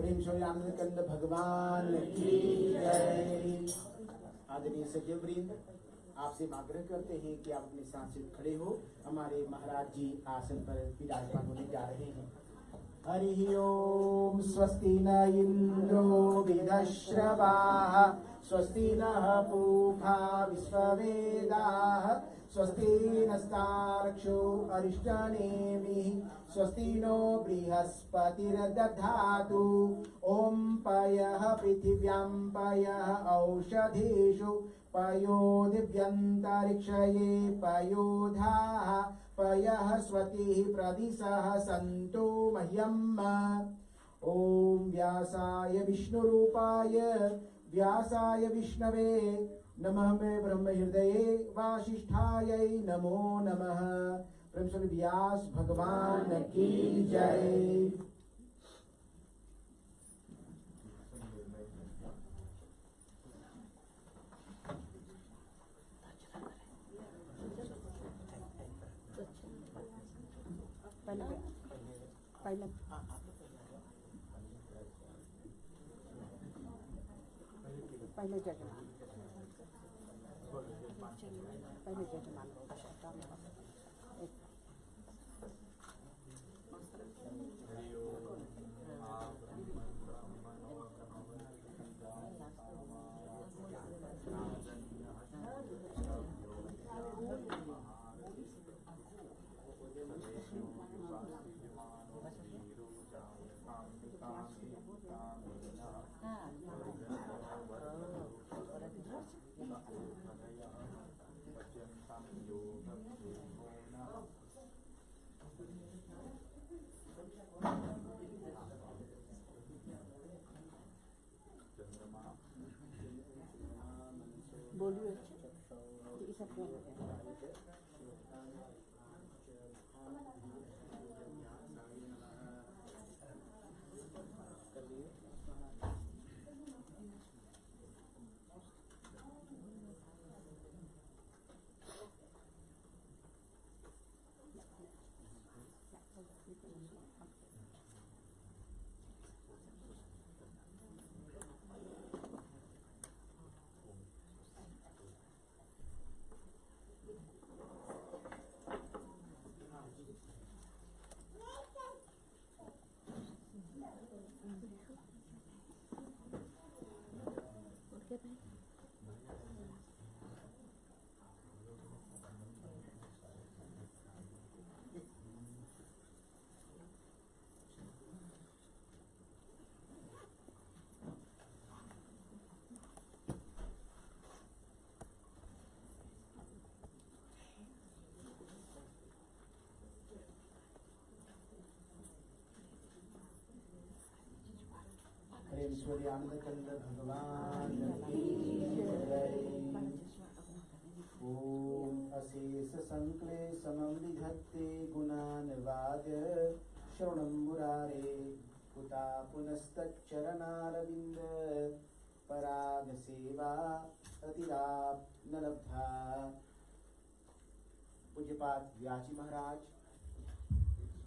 प्रेम आनंद कंद भगवान की जय। आदरणीय सज्जनवृंद, आपसे आग्रह करते हैं कि आप अपने साथ से खड़े हो। हमारे महाराज जी आसन पर विराजमान होने जा रहे हैं। हरि ओम। स्वस्ति न इंद्रो विदश्रवाः, स्वस्ति नः पूषा विश्ववेदाः, स्वस्ति नस्तार्क्ष्यो अरिष्टनेमिः, स्वस्ति नो बृहस्पतिर्दधातु। ओम पयः पृथिव्यां पयः औषधेषु, पयो दिव्यन्तरिक्षये पयोधाः, पयः स्वतिः प्रदिशः सन्तु मह्यम्। ओम व्यासाय विष्णुरूपाय व्यासाय विष्णवे नमः। मे ब्रह्म हृदये वासिष्ठायै नमो नमः। प्रेम से व्यास भगवान की जय। पहले जजमान बोलिए। ये सब क्या है? प्रेम आनंद कंद भगवान की जय। ओम अशेष संक्लेशमं विधत्ते गुणान्वाद श्रवणं मुरारे, कुता पुनस्तच्चरणारविंद पराग सेवा अतिराप न लब्धा। पूज्यपाद व्यास जी महाराज,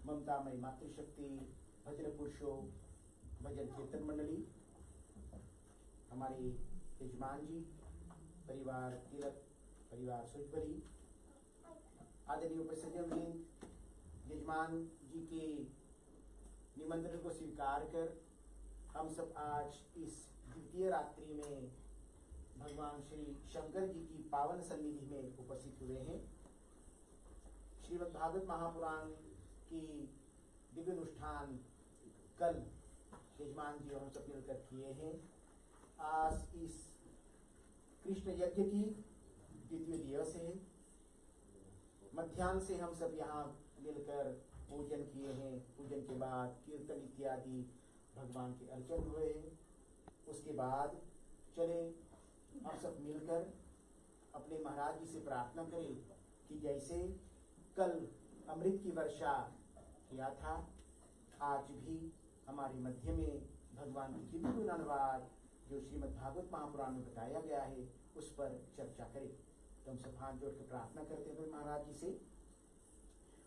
ममतामय मातृशक्ति भद्र पुरुषों भजन कीर्तन मंडली, हमारे यजमान जी, परिवार तिलक, परिवार सुजबरी, आदरणीय उपसज्जनवृंद, यजमान जी के निमंत्रण को स्वीकार कर हम सब आज इस द्वितीय रात्रि में भगवान श्री शंकर जी की पावन सन्निधि में उपस्थित हुए हैं। श्रीमद् भागवत महापुराण की दिव्य अनुष्ठान कल यजमान जी और हम सब मिलकर किए हैं। आज इस कृष्ण यज्ञ की द्वितीय दिवस है। मध्याह्न से हम सब यहाँ मिलकर पूजन किए हैं। पूजन के बाद कीर्तन इत्यादि भगवान के अर्चन हुए हैं। उसके बाद चले हम सब मिलकर अपने महाराज जी से प्रार्थना करें कि जैसे कल अमृत की वर्षा किया था, आज भी हमारे मध्य में भगवान की दिव्य गुणानुवाद जो श्रीमद् भागवत महापुराण में बताया गया है उस पर चर्चा करें। तो हम सब हाथ जोड़कर प्रार्थना करते हुए महाराज जी से।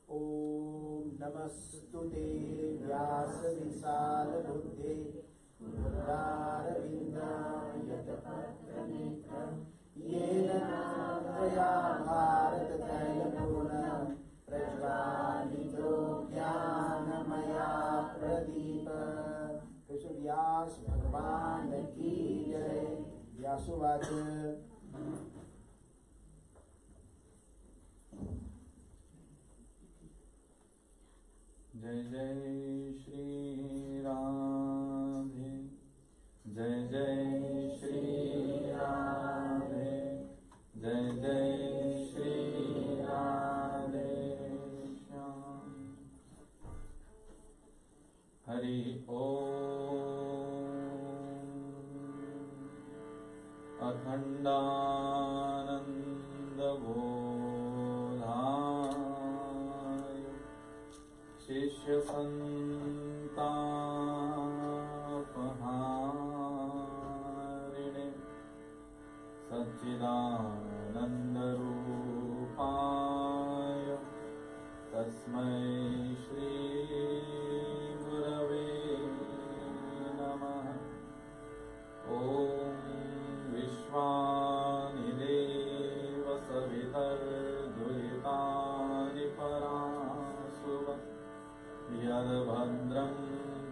ओम नमस्तुते व्यास विशाल बुद्धे भगवान की जय। व्यासुवाच जय जय श्री राधे, जय जय श्री राधे, जय जय श्री राधे श्याम। हरि ओम। अखंडानंद बोधाय शिष्य संतापहारिणे सच्चिदानंद रूपाय तस्मै श्री गुरवे नमः। ओम विश्वानिदेव सवितर्दुरितानि परासुव यद्भद्रं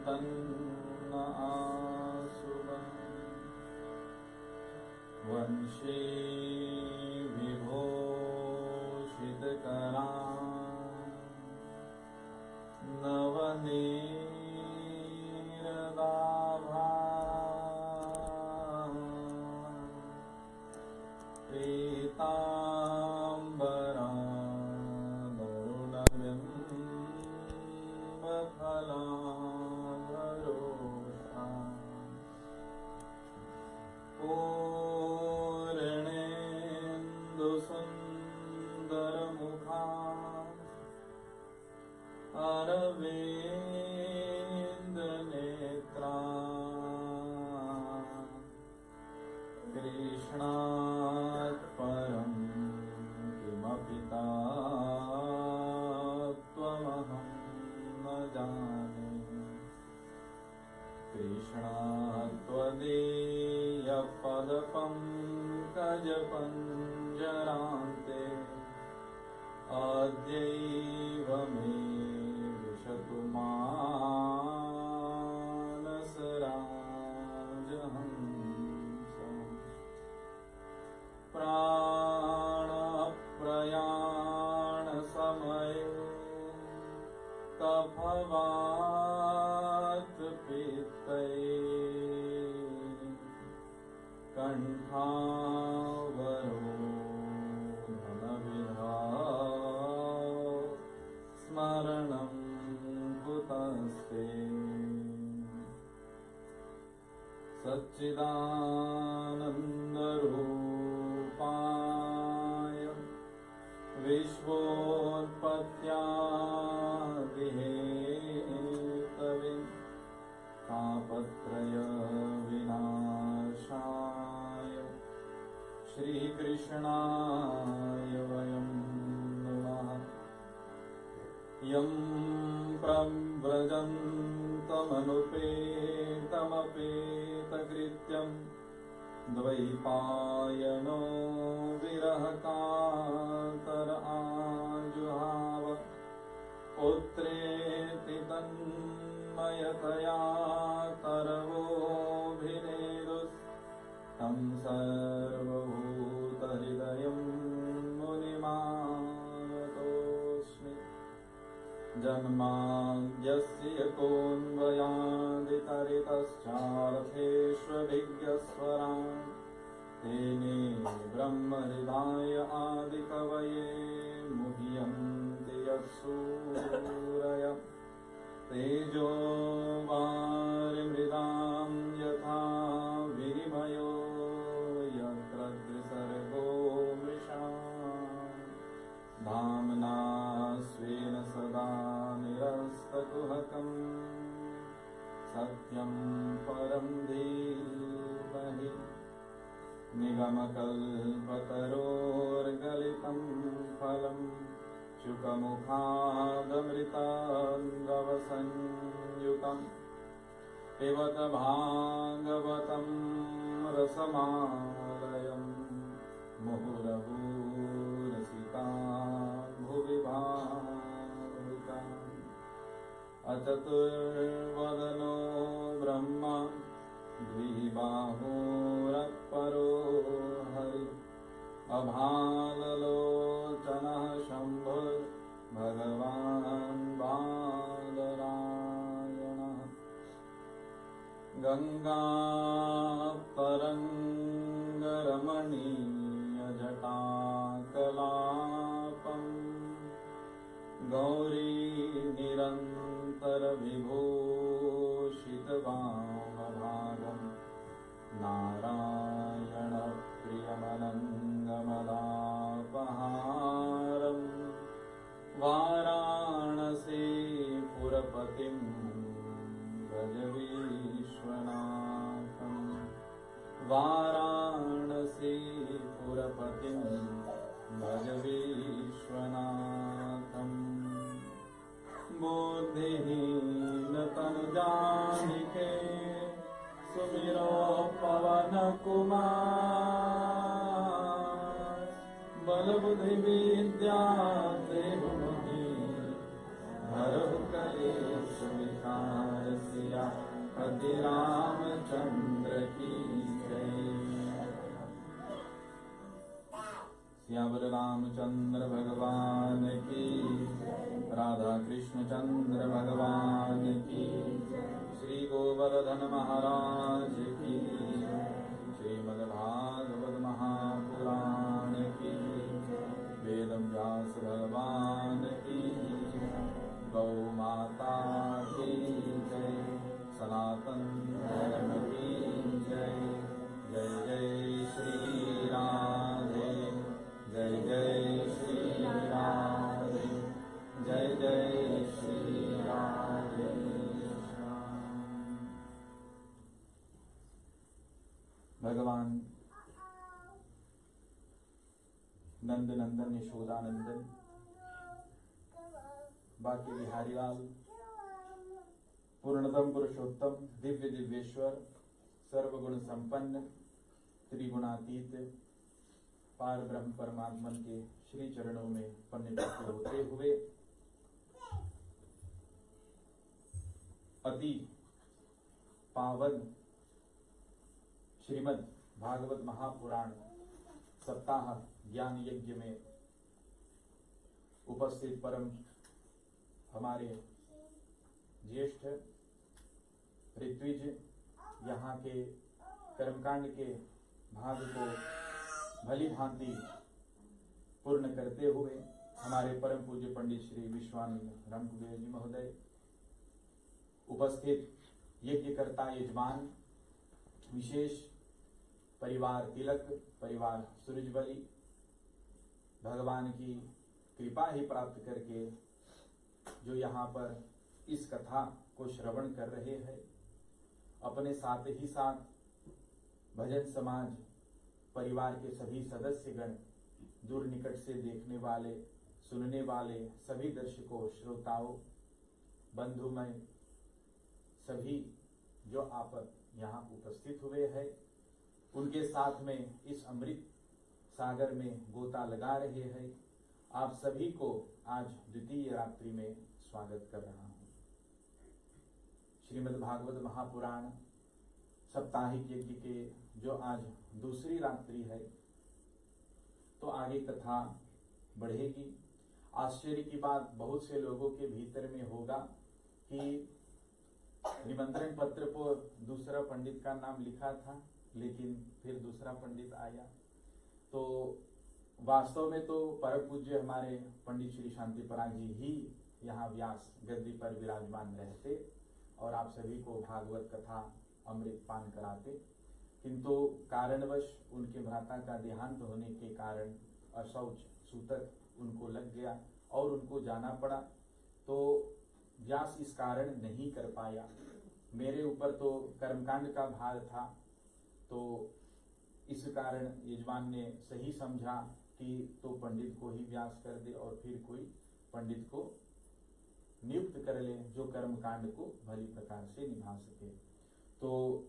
तन्न आसुव। वंशी विभूषितकरा नवनीरदाभा पीताम्बरा दरुणबिम्बफलाधरोषा पूर्णेन्दुसुन्दरमुखा अरविन्दनेत्रा कृष्णात् परं किमपि तत्त्वमहं न जाने। कृष्णात् त्वदीयपदपङ्कजपञ्जरान्ते अद्यैव मे विशतु मानसराजहंसम्। प्राणप्रयाणसमये कफवातपित्तये कण्ठावरोधनविधा स्मरणं कुतस्ते। सच्चिदानन्दरूपाय विश्वोत्पत्त्यादिहेतवे तापत्रयविनाशाय श्रीकृष्णाय वयं नमः। यं प्रव्रजन्तमनुपेतमपेतकृत्यं द्वैपायनो विरहकातर आजुहाव। पुत्रेति तन्मयतया तरवोऽभिनेदुस्तं सर्वभूतहृदयं मुनिमानतोऽस्मि। जन्माद्यस्य कोऽन्वयादितरितश्चार्थेष्वभिज्ञस्वरान् तेने ब्रह्महृदाय आदिकवये मुह्यन्ति यत्सूरय। तेजो वारिमृदां यथा विनिमयो यत्र त्रिसर्गो मृषा धाम्ना स्वेन सदा निरस्तकुहकं सत्यं परं धीमहि। निगमकल्पतरोर्गलितं फलं शुकमुखादमृतान्द्रवसंयुतं पिबत भागवतं रसमालयं मुहुरहुरसिका भुवि भावुका। अचतुर्वदनो ब्रह्मा बाहुरपरो हरि अभाललोचनः शम्भुर् भगवान् बादरायणः गङ्गातरङ्गरमणीयजटाकलापम् गौरी निरन्तरविभूषितवामभागम् नारायणप्रियमनङ्गमदापहारम् वाराणसीपुरपतिं भज विश्वनाथम् वाराणसीपुरपतिं भज विश्वनाथम् बुद्धिहीनतनुजानिके सुमिरो पवन कुमार बलबुद्धि विद्या देहु मोहि हरहु कलेश विकार सिया पति रामचंद्र की जय। सियावर रामचंद्र भगवान की, राधा कृष्ण चंद्र भगवान की, श्री गोवर्धन महाराज की, श्रीमद्भागवत महापुराण की, वेद व्यास भगवान की, गौ माता की जय, सनातन धर्म की जय। जय जय श्री राधे, जय जय श्री राधे, जय जय श्री राधे। भगवान नंद नंदन यशोदानंदन बाकी बिहारी लाल पूर्णतम पुरुषोत्तम दिव्य दिव्येश्वर सर्वगुण संपन्न त्रिगुणातीत पार ब्रह्म परमात्मन के श्री चरणों में पन्नत होते हुए अति पावन श्रीमद् भागवत महापुराण सप्ताह ज्ञान यज्ञ में उपस्थित परम हमारे ज्येष्ठ ऋत्विज यहाँ के कर्मकांड के भाग को भली भांति पूर्ण करते हुए हमारे परम पूज्य पंडित श्री विश्वानंद रामकुबेर जी महोदय, उपस्थित यज्ञकर्ता यजमान, विशेष परिवार तिलक, परिवार सूरजबली, भगवान की कृपा ही प्राप्त करके जो यहाँ पर इस कथा को श्रवण कर रहे हैं, अपने साथ ही साथ भजन समाज परिवार के सभी सदस्यगण, दूर निकट से देखने वाले सुनने वाले सभी दर्शकों श्रोताओं बंधुमय सभी जो आप यहाँ उपस्थित हुए हैं, उनके साथ में इस अमृत सागर में गोता लगा रहे हैं, आप सभी को आज द्वितीय रात्रि में स्वागत कर रहा हूँ। श्रीमद् भागवत महापुराण साप्ताहिक यज्ञ के जो आज दूसरी रात्रि है, तो आगे कथा बढ़ेगी। आश्चर्य की बात बहुत से लोगों के भीतर में होगा कि निमंत्रण पत्र पर दूसरा पंडित का नाम लिखा था, लेकिन फिर दूसरा पंडित आया। तो वास्तव में तो परम पूज्य हमारे पंडित श्री शांति पराग जी ही यहाँ व्यास गद्दी पर विराजमान रहते और आप सभी को भागवत कथा अमृत पान कराते, किंतु कारणवश उनके भ्राता का देहांत होने के कारण अशौच सूतक उनको लग गया और उनको जाना पड़ा। तो व्यास इस कारण नहीं कर पाया। मेरे ऊपर तो कर्मकांड का भार था, तो इस कारण यजमान ने सही समझा कि तो पंडित को ही व्यास कर दे और फिर कोई पंडित को नियुक्त कर ले जो कर्मकांड को भली प्रकार से निभा सके। तो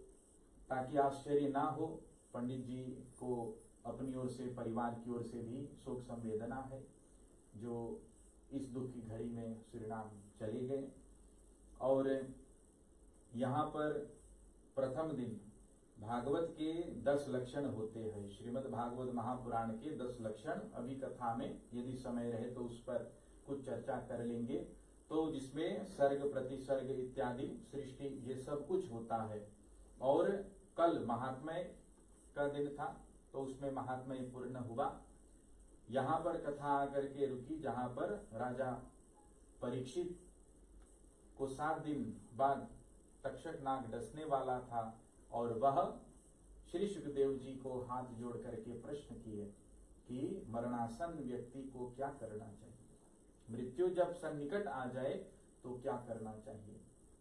ताकि आश्चर्य ना हो, पंडित जी को अपनी ओर से परिवार की ओर से भी शोक संवेदना है जो इस दुख की घड़ी में श्रीराम चले गए। और यहाँ पर प्रथम दिन भागवत के 10 लक्षण होते हैं। श्रीमद् भागवत महापुराण के 10 लक्षण अभी कथा में यदि समय रहे तो उस पर कुछ चर्चा कर लेंगे। तो जिसमें सर्ग प्रतिसर्ग इत्यादि सृष्टि ये सब कुछ होता है। और कल महात्म्य का दिन था तो उसमें महात्म्य पूर्ण हुआ। यहाँ पर कथा आकर के रुकी जहां पर राजा परीक्षित को 7 दिन बाद तक्षक नाग डसने वाला था और वह श्री सुखदेव जी को हाथ जोड़ करके प्रश्न किए कि मरणासन व्यक्ति को क्या करना चाहिए, मृत्यु जब सन्निकट आ जाए तो क्या करना चाहिए।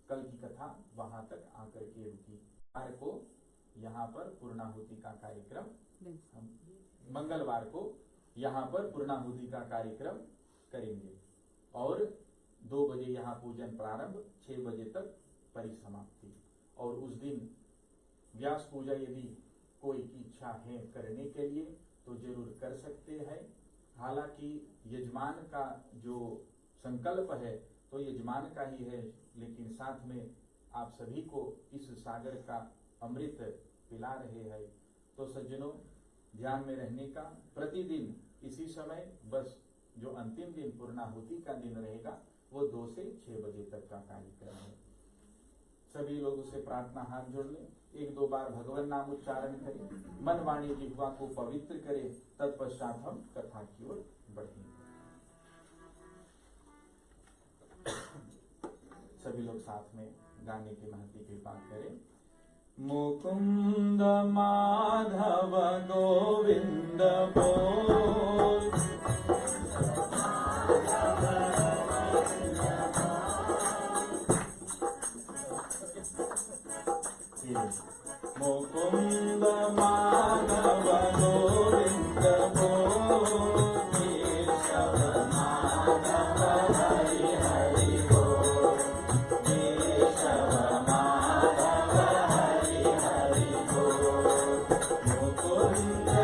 कल की कथा वहां तक आकर के रुकी। मंगलवार को यहाँ पर पूर्णाहुति का कार्यक्रम मंगलवार को यहाँ पर पूर्णाहुति का कार्यक्रम करेंगे और 2 बजे यहाँ पूजन प्रारंभ, 6 बजे तक परिसमाप्ति। और उस दिन व्यास पूजा यदि कोई की इच्छा है करने के लिए तो जरूर कर सकते हैं। हालांकि यजमान का जो संकल्प है तो यजमान का ही है, लेकिन साथ में आप सभी को इस सागर का अमृत पिला रहे हैं। तो सज्जनों, ध्यान में रहने का, प्रतिदिन इसी समय, बस जो अंतिम दिन पूर्णाहुति का दिन रहेगा वो 2 से 6 बजे तक का कार्यक्रम है। सभी लोगों से प्रार्थना, हाथ जोड़ लें, 1-2 बार भगवान नाम उच्चारण करें, मन वाणी जिह्वा को पवित्र करें, तत्पश्चात हम कथा की ओर बढ़ेंगे। सभी लोग साथ में गाने की महती कृपा करें। मुकुंद माधव गोविंद बोल, मुकुंद माधव गोविंद बोल, केशव माधव हरि हरि बोल, केशव माधव हरि हरि बोल, मुकुंद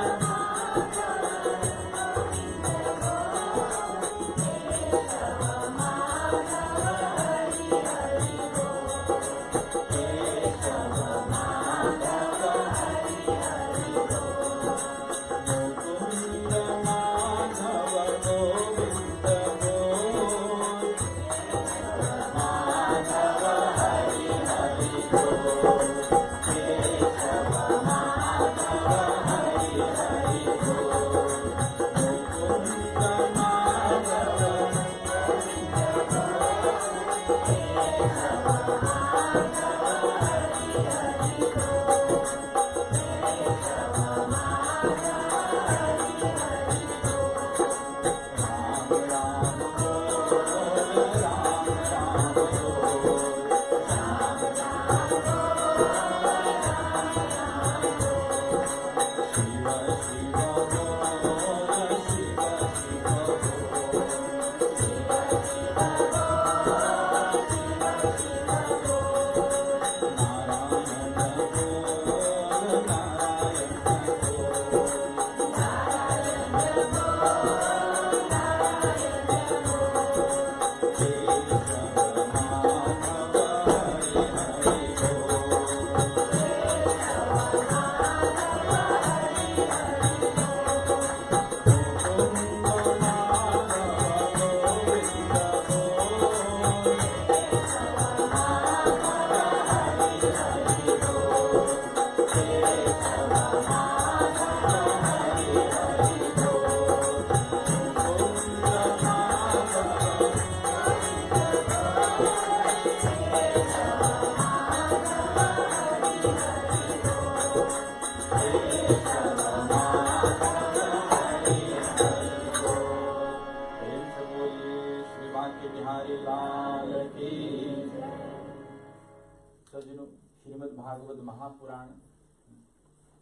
सज्जनों, श्रीमद् भागवत महापुराण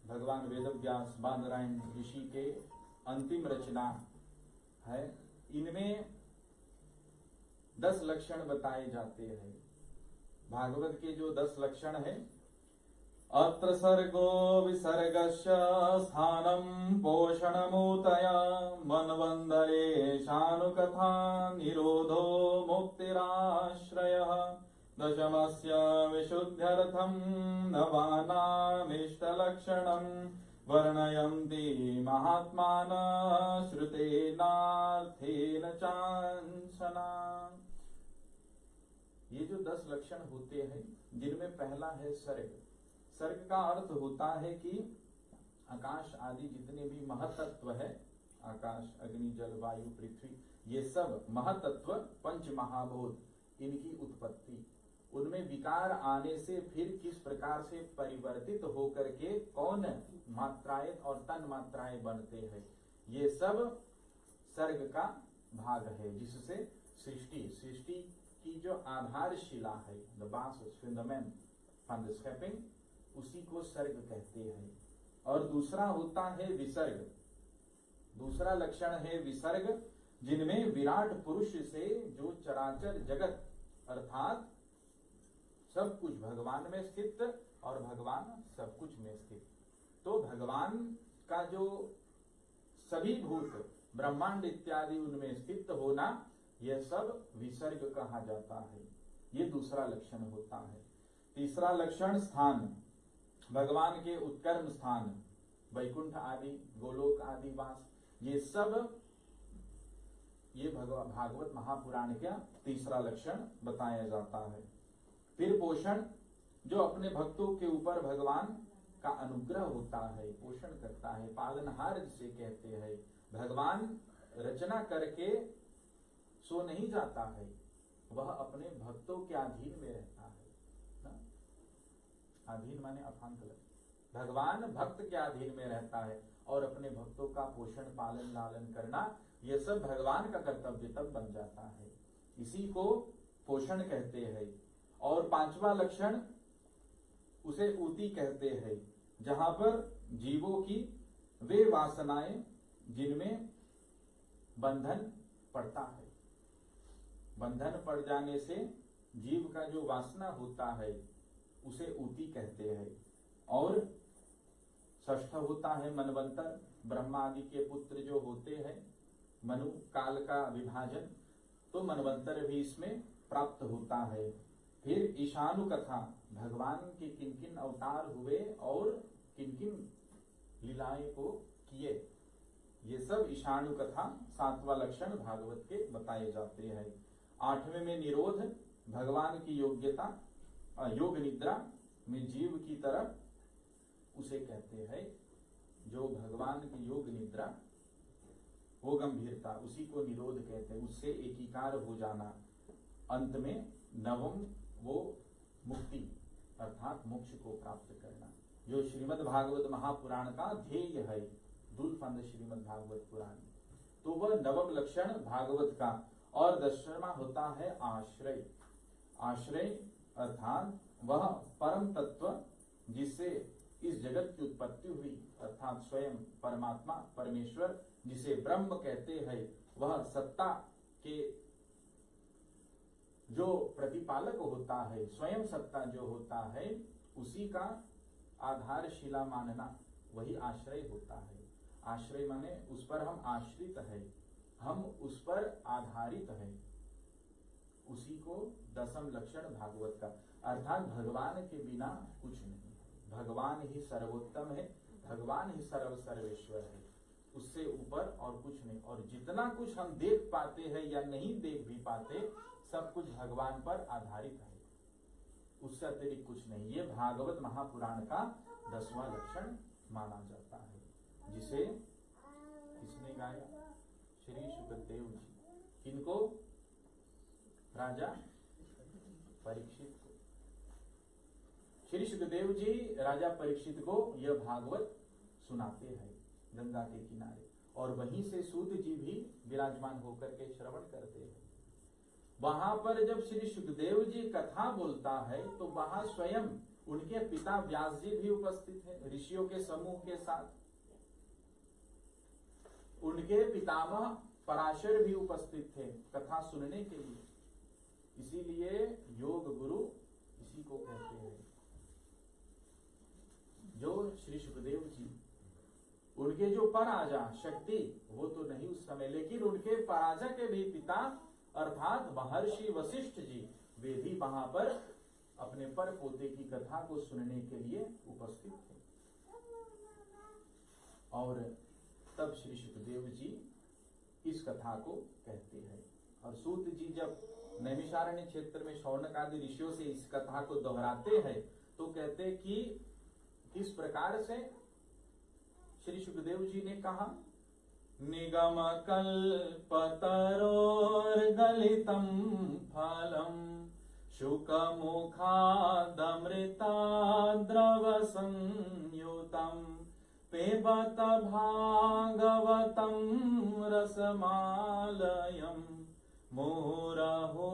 भगवान वेदव्यास बादरायण ऋषि के अंतिम रचना है। इनमें 10 लक्षण बताए जाते हैं। भागवत के जो 10 लक्षण है, अत्र सर्गो विसर्गस्य स्थानं पोषणमूतया मनवंदरे शानुकथा निरोधो मुक्तिराश्रयः दशमस्य विशुद्ध्यर्थं नवानामिष्ट लक्षणं वर्णयन्ति महात्मानः श्रुतेनार्थेन चांसना। ये जो 10 लक्षण होते हैं, जिनमें पहला है सर्ग। सर्ग का अर्थ होता है कि आकाश आदि जितने भी महतत्व है, आकाश, अग्नि, जल, वायु, पृथ्वी, ये सब महतत्व पंच महाभूत, इनकी उत्पत्ति, उनमें विकार आने से फिर किस प्रकार से परिवर्तित होकर के कौन मात्राएं और तन मात्राएं बनते हैं, ये सब सर्ग का भाग है। जिससे सृष्टि की जो आधारशिला है, the basis fundament for the escaping, उसी को सर्ग कहते हैं। और दूसरा होता है विसर्ग। दूसरा लक्षण है विसर्ग, जिनमें विराट पुरुष से जो चराचर जगत अर्थात सब कुछ भगवान में स्थित और भगवान सब कुछ में स्थित, तो भगवान का जो सभी भूत ब्रह्मांड इत्यादि उनमें स्थित होना, यह सब विसर्ग कहा जाता है। ये दूसरा लक्षण होता है। तीसरा लक्षण स्थान, भगवान के उत्कर्म स्थान, वैकुंठ आदि, गोलोक आदि वास, ये सब ये भागवत महापुराण का तीसरा लक्षण बताया जाता है। फिर पोषण, जो अपने भक्तों के ऊपर भगवान का अनुग्रह होता है, पोषण करता है, पालनहार जिसे कहते हैं। भगवान रचना करके सो नहीं जाता है, वह अपने भक्तों के अधीन में रहता है ना? अधीन माने अफांत। भगवान भक्त के अधीन में रहता है और अपने भक्तों का पोषण, पालन, लालन करना, यह सब भगवान का कर्तव्य तब बन जाता है। इसी को पोषण कहते हैं। और पांचवा लक्षण, उसे ऊती कहते हैं, जहां पर जीवों की वे वासनाएं जिनमें बंधन पड़ता है, बंधन पड़ जाने से जीव का जो वासना होता है उसे ऊती कहते हैं। और षष्ठ होता है मनवंतर, ब्रह्मा आदि के पुत्र जो होते हैं, मनु काल का विभाजन, तो मनवंतर भी इसमें प्राप्त होता है। फिर ईशानु कथा, भगवान के किन किन अवतार हुए और किन किन लीलाएं को किए, ये सब ईशानु कथा 7वां लक्षण भागवत के बताए जाते हैं। 8वें में निरोध, भगवान की योग्यता, योग निद्रा में जीव की तरह उसे कहते हैं, जो भगवान की योग निद्रा, वो गंभीरता, उसी को निरोध कहते हैं, उससे एकीकार हो जाना। अंत में 9वां वो मुक्ति अर्थात मोक्ष को प्राप्त करना, जो श्रीमद् भागवत महापुराण का ध्येय है, दूलफंद श्रीमद् भागवत पुराण। तो वह 9वां लक्षण भागवत का। और 10वां होता है आश्रय। आश्रय अर्थात वह परम तत्व जिससे इस जगत की उत्पत्ति हुई, अर्थात स्वयं परमात्मा परमेश्वर जिसे ब्रह्म कहते हैं, वह सत्ता के जो प्रतिपालक होता है, स्वयं सत्ता जो होता है, उसी का आधारशिला मानना, वही आश्रय होता है। आश्रय माने उस पर हम आश्रित है, हम उस पर आधारित है, उसी को 10वां लक्षण भागवत का। अर्थात भगवान के बिना कुछ नहीं है, भगवान ही सर्वोत्तम है, भगवान ही सर्व सर्वेश्वर है, उससे ऊपर और कुछ नहीं। और जितना कुछ हम देख पाते हैं या नहीं देख भी पाते, सब कुछ भगवान पर आधारित है, उससे अतिरिक्त कुछ नहीं। ये भागवत महापुराण का 10वां लक्षण माना जाता है, जिसे किसने गाया? श्री सुखदेव जी। किनको? राजा परीक्षित को। श्री सुखदेव जी राजा परीक्षित को यह भागवत सुनाते हैं गंगा के किनारे, और वहीं से सूत जी भी विराजमान होकर के श्रवण करते हैं। वहां पर जब श्री सुखदेव जी कथा बोलता है, तो वहां स्वयं उनके पिता व्यास जी भी उपस्थित हैं, ऋषियों के समूह के साथ। उनके पितामह पराशर भी उपस्थित थे कथा सुनने के लिए। इसीलिए योग गुरु इसी को कहते हैं, जो श्री सुखदेव जी, उनके जो पराजा शक्ति वो तो नहीं उस समय, लेकिन उनके पराजा के भी पिता अर्थात महर्षि वशिष्ठ जी, वे भी वहां पर अपने पर पोते की कथा को सुनने के लिए उपस्थित थे। और तब श्री सुखदेव जी इस कथा को कहते हैं। और सूत जी जब नैमिषारण्य क्षेत्र में शौनक आदि ऋषियों से इस कथा को दोहराते हैं तो कहते हैं कि किस प्रकार से श्री सुखदेव जी ने कहा, निगम कल्पतरोर्गलितं फलम शुकमुखादमृताद्रव संयुतं पिबत भागवतं रसमालयं मुहुरहो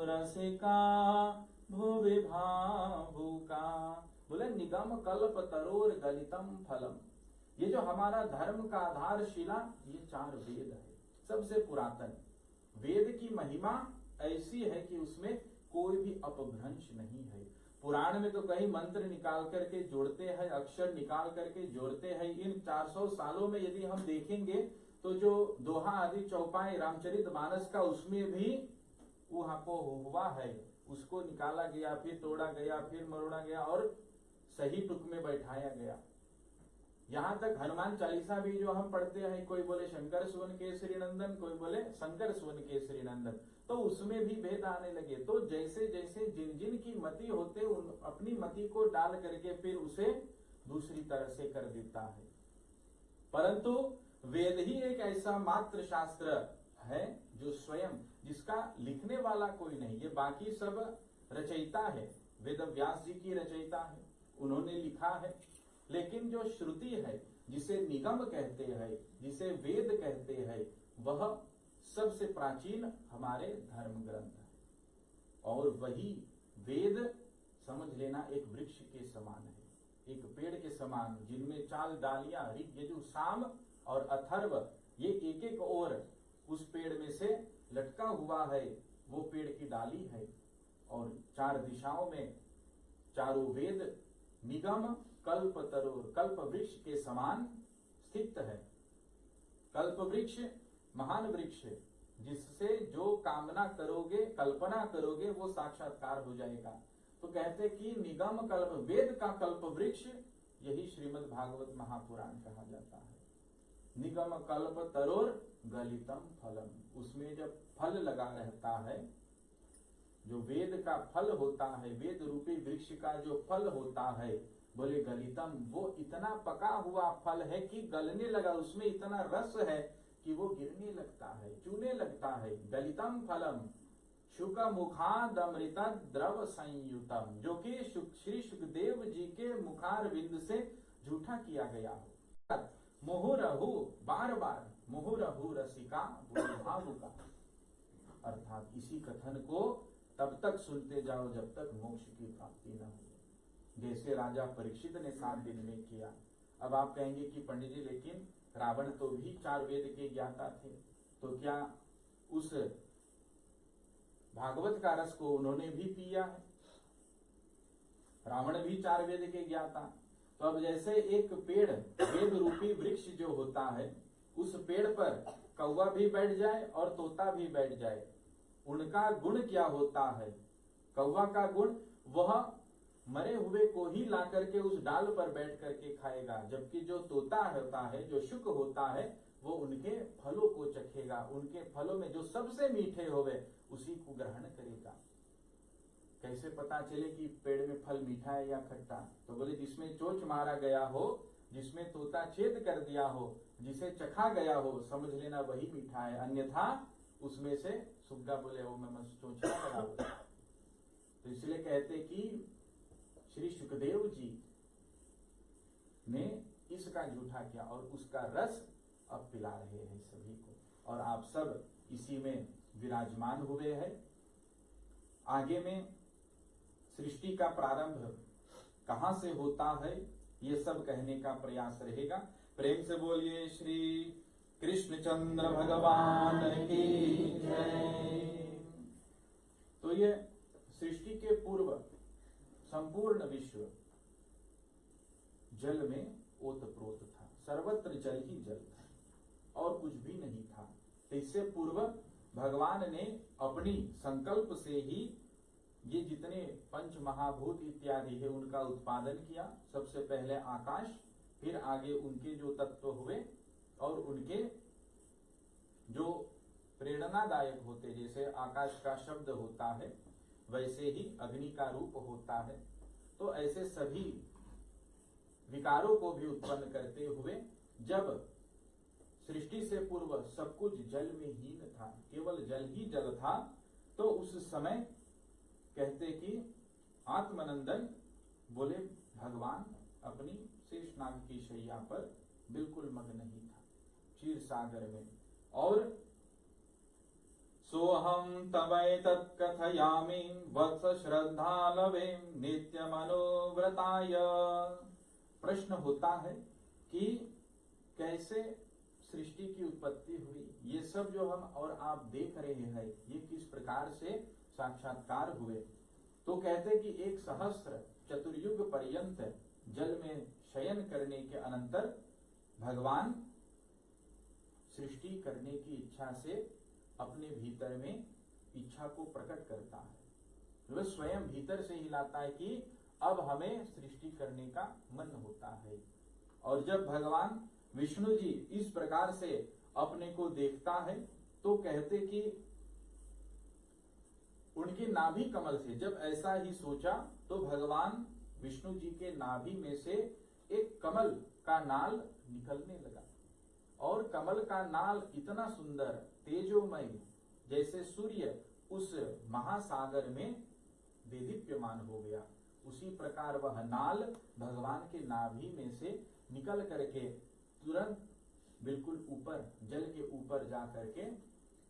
रसिका भुवि भावुका। बोले निगम कल्प तरोर गलितम फलम, ये जो हमारा धर्म का आधारशिला ये 4 वेद है, सबसे पुरातन वेद की महिमा ऐसी है कि उसमें कोई भी अपभ्रंश नहीं है। पुराण में तो कई मंत्र निकाल करके जोड़ते हैं, अक्षर निकाल करके जोड़ते हैं। इन 400 सालों में यदि हम देखेंगे तो जो दोहा आदि चौपाई रामचरितमानस का उसमें भी उहापो हुआ है, उसको निकाला गया, फिर तोड़ा गया, फिर मरोड़ा गया और सही तुक में बैठाया गया। यहाँ तक हनुमान चालीसा भी जो हम पढ़ते हैं, कोई बोले शंकर सुवन केसरी नंदन, कोई बोले शंकर सुवन केसरी नंदन, तो उसमें भी भेद आने लगे। तो जैसे जैसे जिन जिन की मति होते उन अपनी मति को डाल करके फिर उसे दूसरी तरह से कर देता है। परंतु वेद ही एक ऐसा मात्र शास्त्र है जो स्वयं, जिसका लिखने वाला कोई नहीं, ये बाकी सब रचयिता है। वेद व्यास जी की रचयिता है, उन्होंने लिखा है। लेकिन जो श्रुति है, जिसे निगम कहते हैं, जिसे वेद कहते हैं, वह सबसे प्राचीन हमारे धर्म ग्रंथ है। और वही वेद समझ लेना एक वृक्ष के समान है, एक पेड़ के समान, जिनमें 4 डालियां, ऋग यजुर साम और अथर्व, ये एक एक ओर उस पेड़ में से लटका हुआ है, वो पेड़ की डाली है। और 4 दिशाओं में चारों वेद निगम कल्प तरोर, कल्प वृक्ष के समान स्थित है। कल्प वृक्ष महान वृक्ष, जिससे जो कामना करोगे, कल्पना करोगे, वो साक्षात्कार हो जाएगा। तो कहते कि निगम कल्प, वेद का कल्प वृक्ष यही श्रीमद् भागवत महापुराण कहा जाता है। निगम कल्प तरोर गलितम फलम, उसमें जब फल लगा रहता है, जो वेद का फल होता है, वेद रूपी वृक्ष का जो फल होता है, बोले गलितम, वो इतना पका हुआ फल है कि गलने लगा, उसमें इतना रस है कि वो गिरने लगता है, चूने लगता है। गलितम फलम शुक मुखादमृत द्रव संयुतम, जो कि श्री सुखदेव जी के मुखारविंद से झूठा किया गया हो। मुहुरहु, बार बार मुहुरहु रसिका भावुका, अर्थात इसी कथन को तब तक सुनते जाओ जब तक मोक्ष की प्राप्ति न हो, जैसे राजा परीक्षित ने 7 दिन में किया। अब आप कहेंगे कि पंडित जी लेकिन रावण तो भी 4 वेद के ज्ञाता थे, तो क्या उस भागवत का रस को उन्होंने भी पिया है? रावण भी 4 वेद के ज्ञाता। तो अब जैसे एक पेड़, वेद रूपी वृक्ष जो होता है, उस पेड़ पर कौवा भी बैठ जाए और तोता भी बैठ जाए, उनका गुण क्या होता है? कौवा का गुण, वह मरे हुए को ही ला करके उस डाल पर बैठ करके खाएगा, जबकि जो तोता होता है, जो शुक होता है, वो उनके फलों को चखेगा, उनके फलों में जो सबसे मीठे होवे उसी को ग्रहण करेगा। कैसे पता चले कि पेड़ में फल मीठा है या खट्टा? तो बोले जिसमें चोंच मारा गया हो, जिसमें तोता छेद कर दिया हो, जिसे चखा गया हो, समझ लेना वही मीठा है, अन्यथा उसमें से सुग्गा बोले वो मैं चोंच लगा। तो इसलिए कहते कि श्री सुखदेव जी ने इसका झूठा किया और उसका रस अब पिला रहे हैं सभी को, और आप सब इसी में विराजमान हुए हैं। आगे में सृष्टि का प्रारंभ कहां से होता है, ये सब कहने का प्रयास रहेगा। प्रेम से बोलिए श्री कृष्णचंद्र भगवान की जय। तो ये सृष्टि के पूर्व संपूर्ण विश्व जल में ओतप्रोत था, सर्वत्र जल ही जल था और कुछ भी नहीं था। तो इससे पूर्व भगवान ने अपनी संकल्प से ही ये जितने पंच महाभूत इत्यादि है उनका उत्पादन किया। सबसे पहले आकाश, फिर आगे उनके जो तत्व हुए और उनके जो प्रेरणादायक होते, जैसे आकाश का शब्द होता है वैसे ही अग्नि का रूप होता है, तो ऐसे सभी विकारों को भी उत्पन्न करते हुए जब सृष्टि से पूर्व सब कुछ जल में हीन था, केवल जल ही जल था, तो उस समय कहते कि आत्मानंदन बोले भगवान अपनी शेषनाग की शैया पर बिल्कुल मग्न ही था क्षीर सागर में। और सोहम तवैतत् कथयामि वत्स श्रद्धालवे नित्य मनोव्रताय। प्रश्न होता है कि कैसे सृष्टि की उत्पत्ति हुई, ये सब जो हम और आप देख रहे हैं ये किस प्रकार से साक्षात्कार हुए। तो कहते कि एक सहस्त्र चतुर्युग पर्यंत जल में शयन करने के अनंतर भगवान सृष्टि करने की इच्छा से अपने भीतर में इच्छा को प्रकट करता है। वह स्वयं भीतर से ही लाता है कि अब हमें सृष्टि करने का मन होता है। और जब भगवान विष्णु जी इस प्रकार से अपने को देखता है तो कहते कि उनके नाभि कमल से जब ऐसा ही सोचा तो भगवान विष्णु जी के नाभि में से एक कमल का नाल निकलने लगा और कमल का नाल इतना सुंदर तेजोमय जैसे सूर्य उस महासागर में देदीप्यमान हो गया। उसी प्रकार वह नाल भगवान के नाभि में से निकल करके तुरंत बिल्कुल ऊपर जल के ऊपर जा करके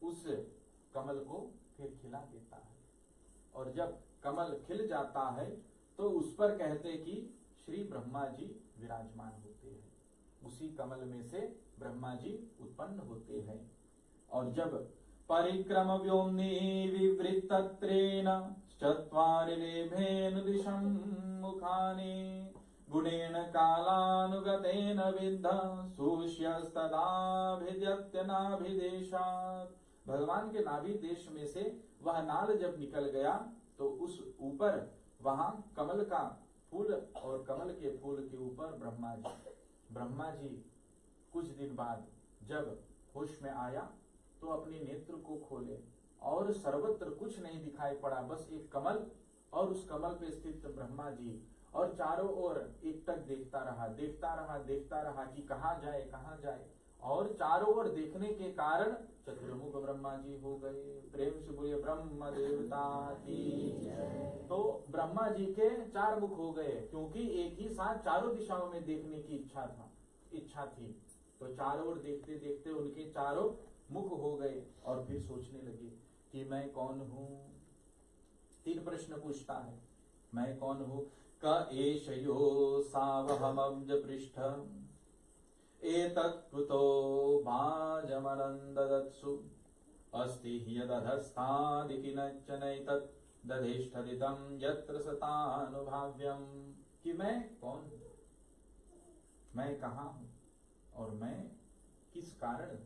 उस कमल को फिर खिला देता है। और जब कमल खिल जाता है तो उस पर कहते कि श्री ब्रह्मा जी विराजमान होते हैं। उसी कमल में से ब्रह्मा जी उत्पन्न होते हैं। और जब परिक्रम व्योम्नि विवृत्तत्रेण चत्वारि लेभेन दिशं मुखानि गुणेन कालानुगतेन विद्ध सूष्यस्तदाभिद्यत्यनाभिदेशात्। भगवान के नाभि देश में से वह नाल जब निकल गया तो उस ऊपर वहां कमल का फूल और कमल के फूल के ऊपर ब्रह्मा जी कुछ दिन बाद जब होश में आया तो अपने नेत्र को खोले और सर्वत्र कुछ नहीं दिखाई पड़ा, बस एक कमल और उस कमल पे स्थित ब्रह्मा जी, और चारों ओर एकटक देखता रहा कि कहाँ जाए। और चारों ओर देखने के कारण चतुर्मुख ब्रह्मा जी हो गए। प्रेम से बोलिए ब्रह्म देवता की। तो ब्रह्मा जी के 4 मुख हो गए क्योंकि एक ही साथ चारों दिशाओं में देखने की इच्छा थी। तो चारों ओर देखते देखते उनके चारों मुख हो गए और फिर सोचने लगे कि मैं कौन हूँ। 3 प्रश्न पूछता है, मैं कौन हूँ। क एषयो सावहमब्ज पृष्ठ एतत् कृतो भाजमनन्ददत्सु अस्ति ह्यदधस्थादि किंचनैतत् दधिष्ठदितं यत्र सतानुभाव्यम्। कि मैं कौन हूँ, मैं कहाँ हूँ और मैं किस कारण।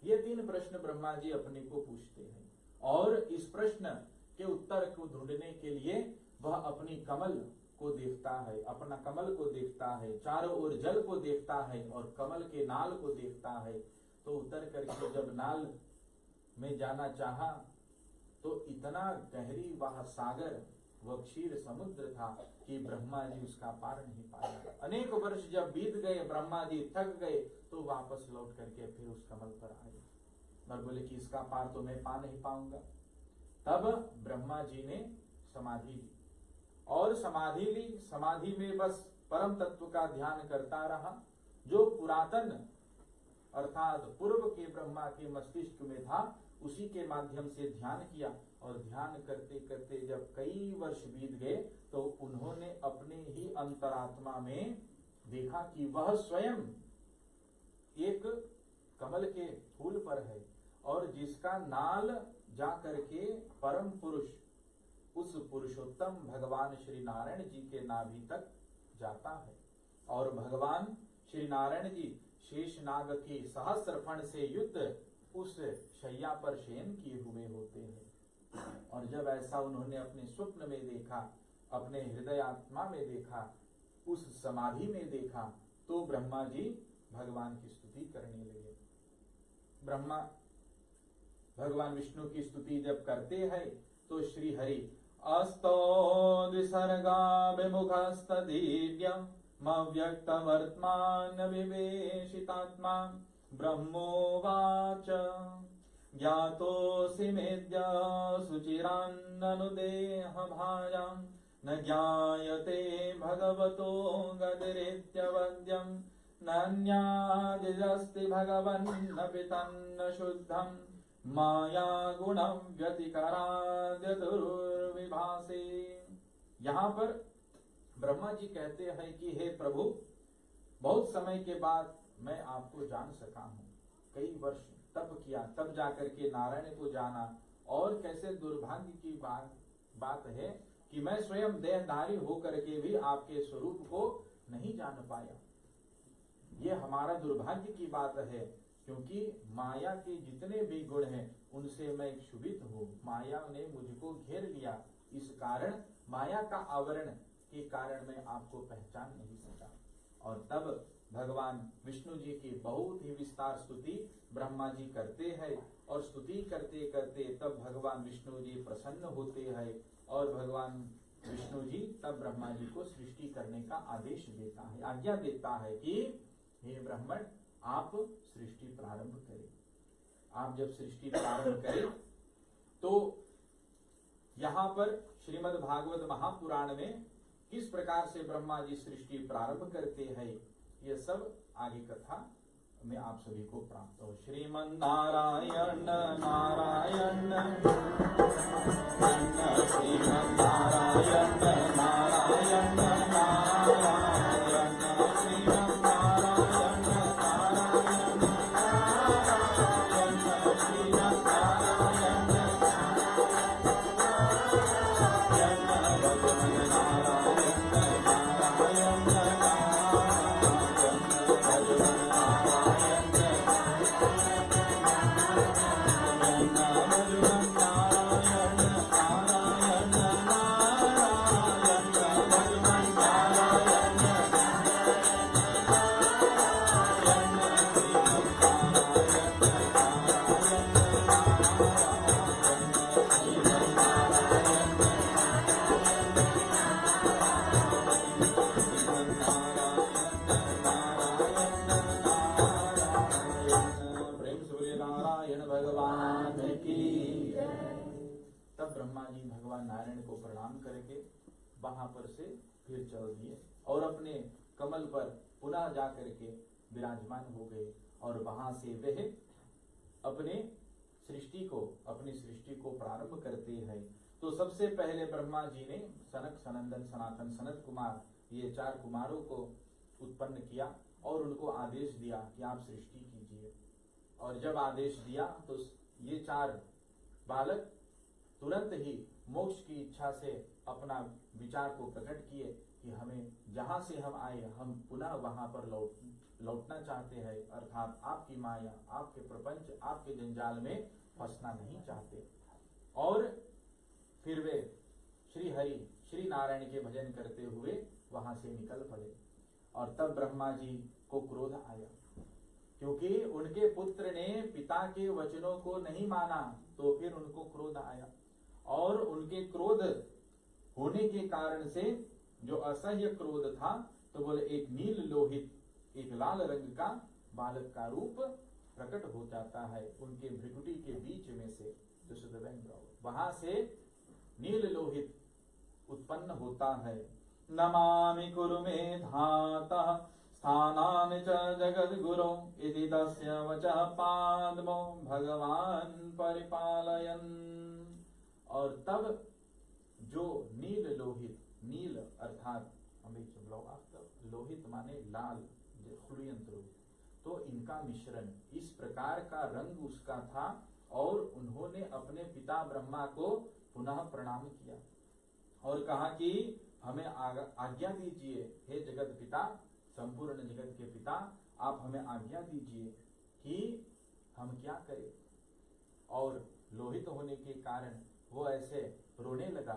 ये 3 प्रश्न ब्रह्मा जी अपने को पूछते हैं। और इस प्रश्न के उत्तर को ढूंढने के लिए वह अपनी कमल को देखता है, अपना कमल को देखता है, चारों ओर जल को देखता है और कमल के नाल को देखता है। तो उतर करके जब नाल में जाना चाहा तो इतना गहरी वह सागर, वह क्षीर समुद्र था कि ब्रह्मा जी उसका पार नहीं पाया। अनेक वर्ष जब बीत गए, ब्रह्मा जी थक गए तो वापस लौट करके फिर उस कमल पर आए और बोले कि इसका पार तो मैं पा नहीं पाऊंगा। तब ब्रह्मा जी ने समाधि ली और समाधि में बस परम तत्व का ध्यान करता रहा। जो पुरातन अर्थात पूर्व के ब्रह्मा के मस्तिष्क में था उसी के माध्यम से ध्यान किया। और ध्यान करते करते जब कई वर्ष बीत गए तो उन्होंने अपने ही अंतरात्मा में देखा कि वह स्वयं एक कमल के फूल पर है और जिसका नाल जा करके परम पुरुष उस पुरुषोत्तम भगवान श्री नारायण जी के नाभि तक जाता है। और भगवान श्री नारायण जी शेषनाग के सहस्त्र फण से युक्त उस शैया पर शयन किए हुए होते हैं। और जब ऐसा उन्होंने अपने स्वप्न में देखा, अपने हृदय आत्मा में देखा, उस समाधि में देखा, तो ब्रह्मा जी भगवान की स्तुति करने लगे। ब्रह्मा भगवान विष्णु की स्तुति जब करते हैं तो श्री हरि अस्तो द्विसर्गा विमुखस्तदीव्यम् मव्यक्तवर्त्मान विवेशितात्मा ब्रह्मोवाच ज्ञातोऽसि मेद्य शुचिरान्ननुदेहभाजां न ज्ञायते भगवतो गतिरित्यवद्यम् नान्यादिदस्ति भगवन्नपि तन्न शुद्धम् माया गुणं व्यतिकराद्य दुर्विभासे। यहाँ पर ब्रह्मा जी कहते हैं कि हे प्रभु, बहुत समय के बाद मैं आपको जान सका हूँ। कई वर्ष तप किया, तब जाकर के नारायण को जाना। और कैसे दुर्भाग्य की बात है कि मैं स्वयं देहधारी होकर के भी आपके स्वरूप को नहीं जान पाया। ये हमारा दुर्भाग्य की बात है, क्योंकि माया के जितने भी गुण हैं उनसे मैं क्षुभित हूँ। माया ने मुझको घेर लिया, इस कारण माया का आवरण के कारण मैं आपको पहचान नहीं सका। और तब भगवान विष्णु जी की बहुत ही विस्तार स्तुति ब्रह्मा जी करते हैं। और स्तुति करते करते तब भगवान विष्णु जी प्रसन्न होते हैं और भगवान विष्णु जी तब ब्रह्मा जी को सृष्टि करने का आदेश देता है, आज्ञा देता है कि हे ब्राह्मण, आप सृष्टि प्रारंभ करें। आप जब सृष्टि प्रारंभ करें तो यहाँ पर श्रीमद् भागवत महापुराण में किस प्रकार से ब्रह्मा जी सृष्टि प्रारंभ करते हैं, ये सब आगे कथा में आप सभी को प्राप्त हो। श्रीमन् नारायण नारायण श्रीमन् नारायण नारायण नारायण श्रीमन् नारायण नारायण श्रीमन् वहां पर से फिर चल दिए और अपने कमल पर पुनः जाकर के विराजमान हो गए। और वहां से वह अपनी सृष्टि को प्रारंभ करते हैं। तो सबसे पहले ब्रह्मा जी ने सनक, सनंदन, सनातन, सनत कुमार, ये 4 कुमारों को उत्पन्न किया और उनको आदेश दिया कि आप सृष्टि कीजिए। और जब आदेश दिया तो ये 4 बालक तुरंत ही मोक्ष की इच्छा से अपना विचार को प्रकट किए कि हमें जहां से हम आए हम पुनः वहां पर लौटना चाहते हैं, अर्थात आपकी माया, आपके प्रपंच, आपके जंजाल में फंसना नहीं चाहते। और फिर वे श्री हरि, श्री नारायण के भजन करते हुए वहां से निकल पड़े। और तब ब्रह्मा जी को क्रोध आया, क्योंकि उनके पुत्र ने पिता के वचनों को नहीं माना, तो फिर उनको क्रोध आया। और उनके क्रोध होने के कारण से जो असह्य क्रोध था, तो बोले एक नील लोहित, एक लाल रंग का बालक का रूप प्रकट हो जाता है उनके भ्रिकुटी के बीच में से, वहां से नील लोहित उत्पन्न होता है। नमामि कुरु मे धातः स्थानानि च जगद्गुरो इति तस्य वचः पाद्मो भगवान परिपालयन्। और तब जो नील लोहित, नील अर्थात लोहित माने लाल, तो इनका मिश्रण, इस प्रकार का रंग उसका था। और उन्होंने अपने पिता ब्रह्मा को पुनः प्रणाम किया और कहा कि हमें आज्ञा दीजिए, हे जगत पिता, संपूर्ण जगत के पिता, आप हमें आज्ञा दीजिए कि हम क्या करें। और लोहित होने के कारण वो ऐसे रोने लगा,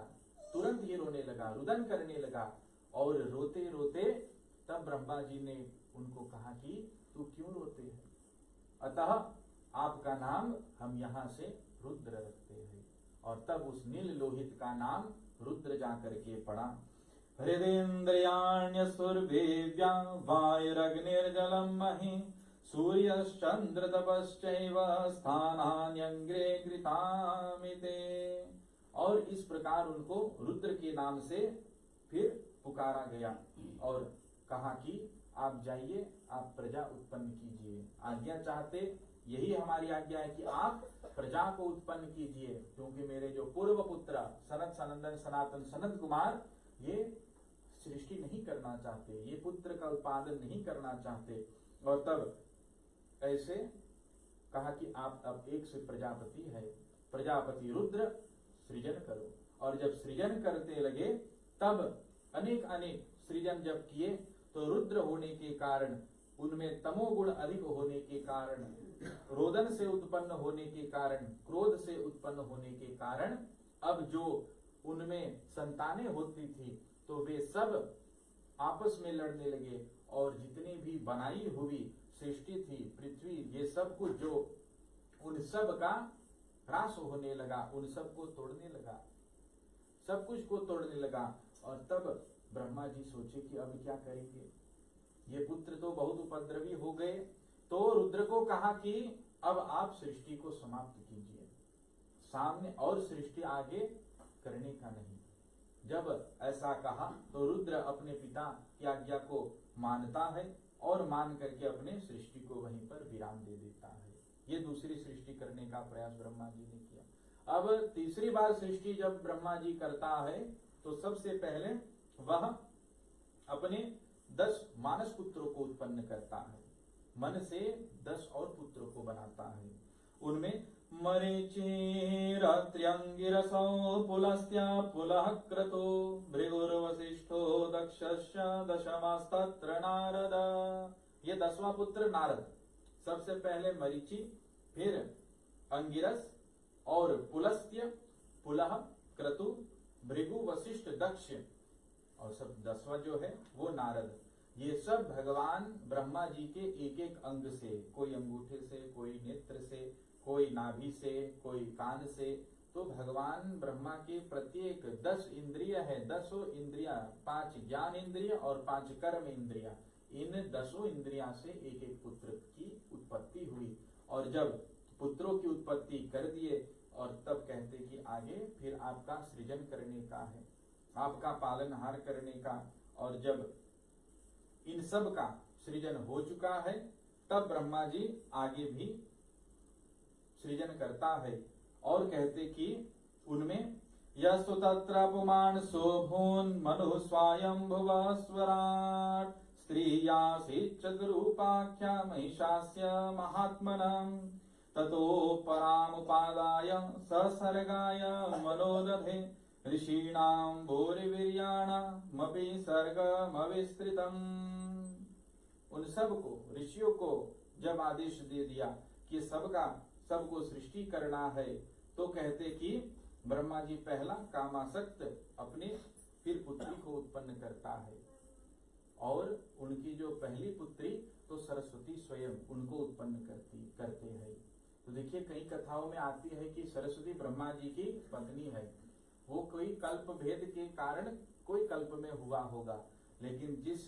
तुरंत ही रोने लगा, रुदन करने लगा। और रोते रोते तब ब्रह्मा जी ने उनको कहा कि तू क्यों रोते हैं, अतः आपका नाम हम यहाँ से रुद्र रखते हैं। और तब उस नील लोहित का नाम रुद्र जाकर के पड़ा। हृदेन्द्रियाण्य सुरभेव्या वायुरग्निर्जलम महि सूर्यश्चंद्र तपश्चैव स्थानान्यंग्रे कृतामिते। और इस प्रकार उनको रुद्र के नाम से फिर पुकारा गया और कहा कि आप जाइए, आप प्रजा उत्पन्न कीजिए। आज्ञा चाहते, यही हमारी आज्ञा है कि आप प्रजा को उत्पन्न कीजिए, क्योंकि मेरे जो पूर्व पुत्र सनत सनंदन सनातन सनत कुमार ये सृष्टि नहीं करना चाहते, ये पुत्र का उत्पादन नहीं करना चाहते। और तब ऐसे कहा कि आप अब एक से प्रजापति है, प्रजापति रुद्र सृजन करो। और जब सृजन करते लगे तब अनेक अनेक सृजन जब किए तो रुद्र होने के कारण, उनमें तमोगुण अधिक होने के कारण, रोदन से उत्पन्न होने के कारण, क्रोध से उत्पन्न होने के कारण अब जो उनमें संतानें होती थी तो वे सब आपस में लड़ने लगे। और जितनी भी बनाई हुई सृष्टि थी, पृथ्वी, ये सब कुछ जो उन सब का ह्रास होने लगा, उन सब को तोड़ने लगा, सब कुछ को तोड़ने लगा। और तब ब्रह्मा जी सोचे कि अब क्या करेंगे, ये पुत्र तो बहुत उपद्रवी हो गए। तो रुद्र को कहा कि अब आप सृष्टि को समाप्त कीजिए, सामने और सृष्टि आगे करने का नहीं। जब ऐसा कहा तो रुद्र अपने पिता की आज्ञा को मानता है और मान करके अपने सृष्टि को वहीं पर विराम दे देता है। ये दूसरी सृष्टि करने का प्रयास ब्रह्मा जी ने किया। अब तीसरी बार सृष्टि जब ब्रह्मा जी करता है तो सबसे पहले वह अपने 10 मानस पुत्रों को उत्पन्न करता है, मन से 10 और पुत्रों को बनाता है। उनमें मरीचिरत्र्यंगिरसो पुलस्त्य पुलः क्रतो भृगुर्वसिष्ठो दक्षस्य दशमस्तत्र नारद। ये 10वां पुत्र नारद। सबसे पहले मरीचि, फिर अंगिरस और पुलस्त्य, पुलह, क्रतु, भृगु, वशिष्ठ, दक्ष और सब 10वां जो है वो नारद। ये सब भगवान ब्रह्मा जी के एक एक अंग से, कोई अंगूठे से, कोई नेत्र से, कोई नाभि से, कोई कान से। तो भगवान ब्रह्मा के प्रत्येक 10 इंद्रिय है, 10 इंद्रिया, 5 ज्ञान इंद्रिय और 5 कर्म इंद्रिया, इन 10 इंद्रिया से एक एक पुत्र की उत्पत्ति हुई। और जब पुत्रों की उत्पत्ति कर दिए और तब कहते कि आगे फिर आपका सृजन करने का है, आपका पालनहार करने का। और जब इन सब का सृजन हो चुका है तब ब्रह्मा जी आगे भी सृजन करता है और कहते कि उनमें यस्तु तत्र पुमान् शोभून् मनु स्वायंभुव स्वराट् स्त्रियासीत् चतुरूपाख्या महिषास्य महात्मनम् ततो परामुपादाय ससर्गाय मनोदधे ऋषीणां भूरिवीर्याणामपि सर्गमविस्तृतम्। उन सबको, ऋषियों को जब आदेश दे दिया कि सबको सृष्टि करना है तो कहते कि ब्रह्मा जी पहला कामासक्त अपने फिर पुत्री को उत्पन्न करता है। और उनकी जो पहली पुत्री तो सरस्वती स्वयं उनको उत्पन्न करते हैं। तो देखिए कई कथाओं में आती है कि सरस्वती ब्रह्मा जी की पत्नी है, वो कोई कल्प भेद के कारण कोई कल्प में हुआ होगा, लेकिन जिस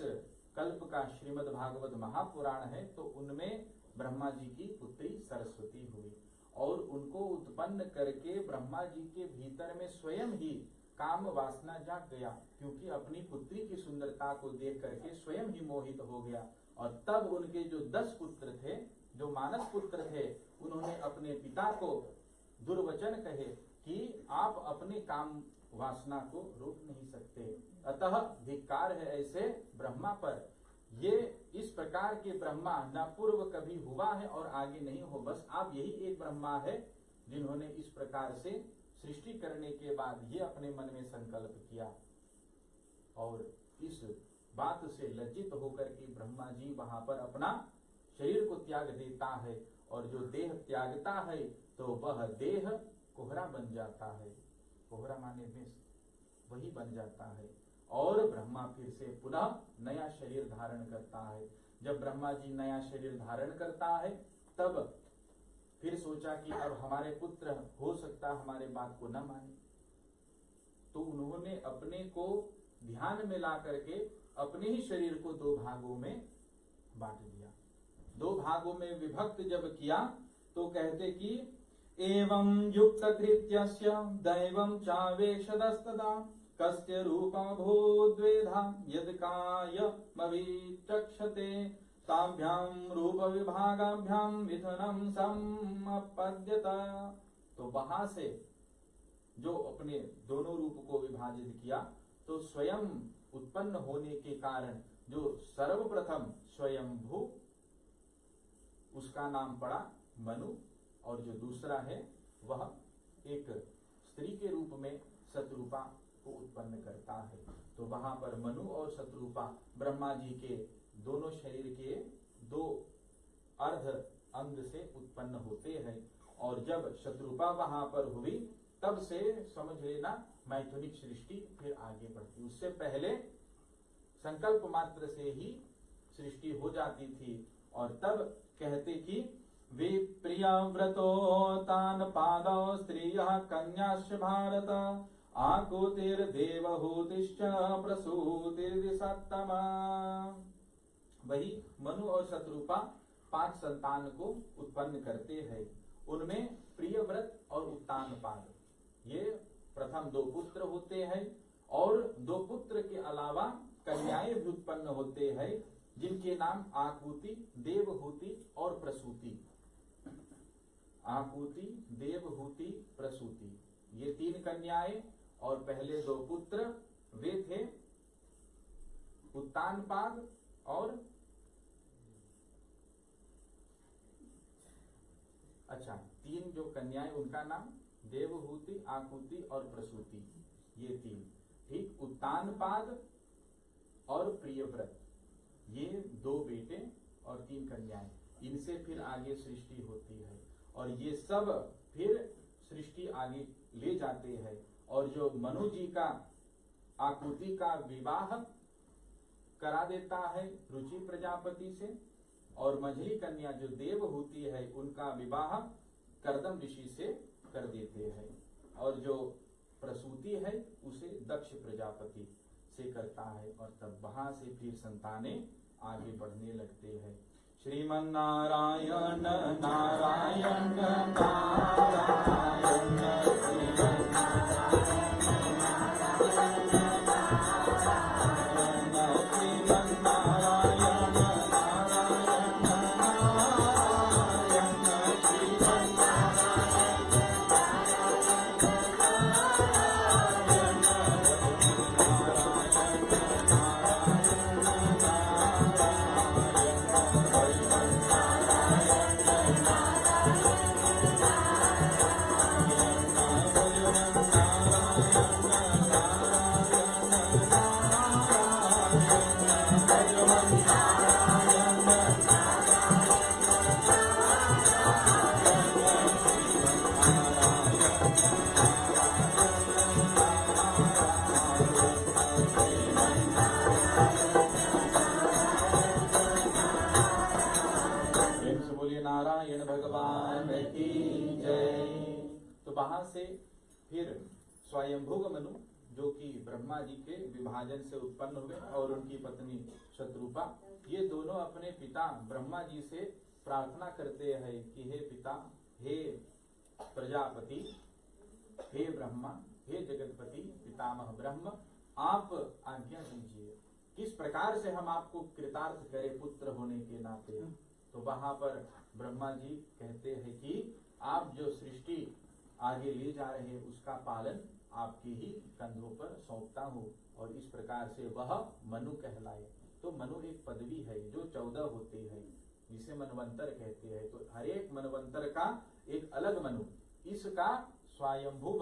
कल्प का श्रीमद् भागवत महापुराण है तो उनमें ब्रह्मा जी की पुत्री सरस्वती हुई। और उनको उत्पन्न करके ब्रह्मा जी के भीतर में स्वयं ही काम वासना जाग गया, क्योंकि अपनी पुत्री की सुंदरता को देख करके स्वयं ही मोहित हो गया। और तब उनके जो 10 पुत्र थे, जो मानस पुत्र थे, उन्होंने अपने पिता को दुर्वचन कहे कि आप अपने काम वासना को रोक नहीं सकते, अतः धिक्कार है ऐसे ब्रह्मा पर। ये इस प्रकार के ब्रह्मा न पूर्व कभी हुआ है और आगे नहीं हो, बस आप यही एक ब्रह्मा है जिन्होंने इस प्रकार से सृष्टि करने के बाद ये अपने मन में संकल्प किया। और इस बात से लज्जित होकर के ब्रह्मा जी वहां पर अपना शरीर को त्याग देता है। और जो देह त्यागता है तो वह देह कोहरा बन जाता है, कोहरा माने मिस्ट, वही बन जाता है। और ब्रह्मा फिर से पुनः नया शरीर धारण करता है। जब ब्रह्मा जी नया शरीर धारण करता है तब फिर सोचा कि अब हमारे पुत्र हो सकता हमारे बात को न माने, तो उन्होंने अपने को ध्यान में ला करके अपने ही शरीर को दो भागों में बांट दिया। दो भागों में विभक्त जब किया तो कहते कि एवं युक्त कृत्यस्य दैवं चावेशदस्तदा कस्य रूपमभूद्वेधा यद्कायमभिचक्षते ताभ्यां रूप विभागाभ्यां मिथुनं सम्पद्यत। तो वहां से जो अपने दोनों रूप को विभाजित किया तो स्वयं उत्पन्न होने के कारण जो सर्वप्रथम स्वयंभू उसका नाम पड़ा मनु, और जो दूसरा है वह एक स्त्री के रूप में शत्रुपा को उत्पन्न करता है। तो वहां पर मनु और शत्रुपा ब्रह्मा जी के दोनों शरीर के दो अर्ध अंग से उत्पन्न होते हैं, और जब शत्रुपा वहां पर हुई तब से समझ लेना मैथुनिक सृष्टि फिर आगे बढ़ती। उससे पहले संकल्प मात्र से ही सृष्टि हो जाती थी। और तब कहते कि वे प्रियव्रतो तान पादौ स्त्रियः कन्याश्च भारत आकुतिर्देवहूतिश्च प्रसूतिर्दिसत्तमा। वही मनु और शत्रुपा 5 संतान को उत्पन्न करते हैं। उनमें प्रियव्रत और उत्तानपाद ये प्रथम 2 पुत्र होते हैं, और 2 पुत्र के अलावा कन्याएं भी उत्पन्न होते हैं जिनके नाम आकुति, देवहूति और प्रसूति। आकुति, देवहूति, प्रसूति ये 3 कन्याएं, और पहले 2 पुत्र वे थे उत्तानपाद और अच्छा 3 जो कन्याएं उनका नाम देवहूति, आकुति और प्रसूति, ये 3 ठीक। उत्तानपाद और प्रियव्रत ये 2 बेटे और 3 कन्याएं, इनसे फिर आगे सृष्टि होती है, और ये सब फिर सृष्टि आगे ले जाते हैं। और जो मनु जी का आकुति का विवाह करा देता है रुचि प्रजापति से, और मझली कन्या जो देवहूति है उनका विवाह कर्दम ऋषि से कर देते हैं, और जो प्रसूति है उसे दक्ष प्रजापति से करता है, और तब वहां से फिर संतानें आगे बढ़ने लगते हैं। श्रीमन्नारायण नारायण नारायण वहां से फिर स्वयंभुग मनु जो कि ब्रह्मा जी के विभाजन से उत्पन्न हुए, और उनकी पत्नी शत्रुपा, ये दोनों अपने पिता ब्रह्मा जी से प्रार्थना करते हैं कि हे पिता, हे प्रजापति, हे ब्रह्मा, हे जगतपति, पितामह ब्रह्म, आप आज्ञा दीजिए किस प्रकार से हम आपको कृतार्थ करें पुत्र होने के नाते। तो वहां पर ब्रह्मा जी कहते हैं कि आप जो सृष्टि आगे ले जा रहे हैं उसका पालन आपके ही कंधों पर सौंपता हूँ, और इस प्रकार से वह मनु कहलाए। तो मनु एक पदवी है जो 14 होते हैं, जिसे मनवंतर कहते हैं। तो हर एक मनवंतर का एक अलग मनु, इसका स्वयंभुव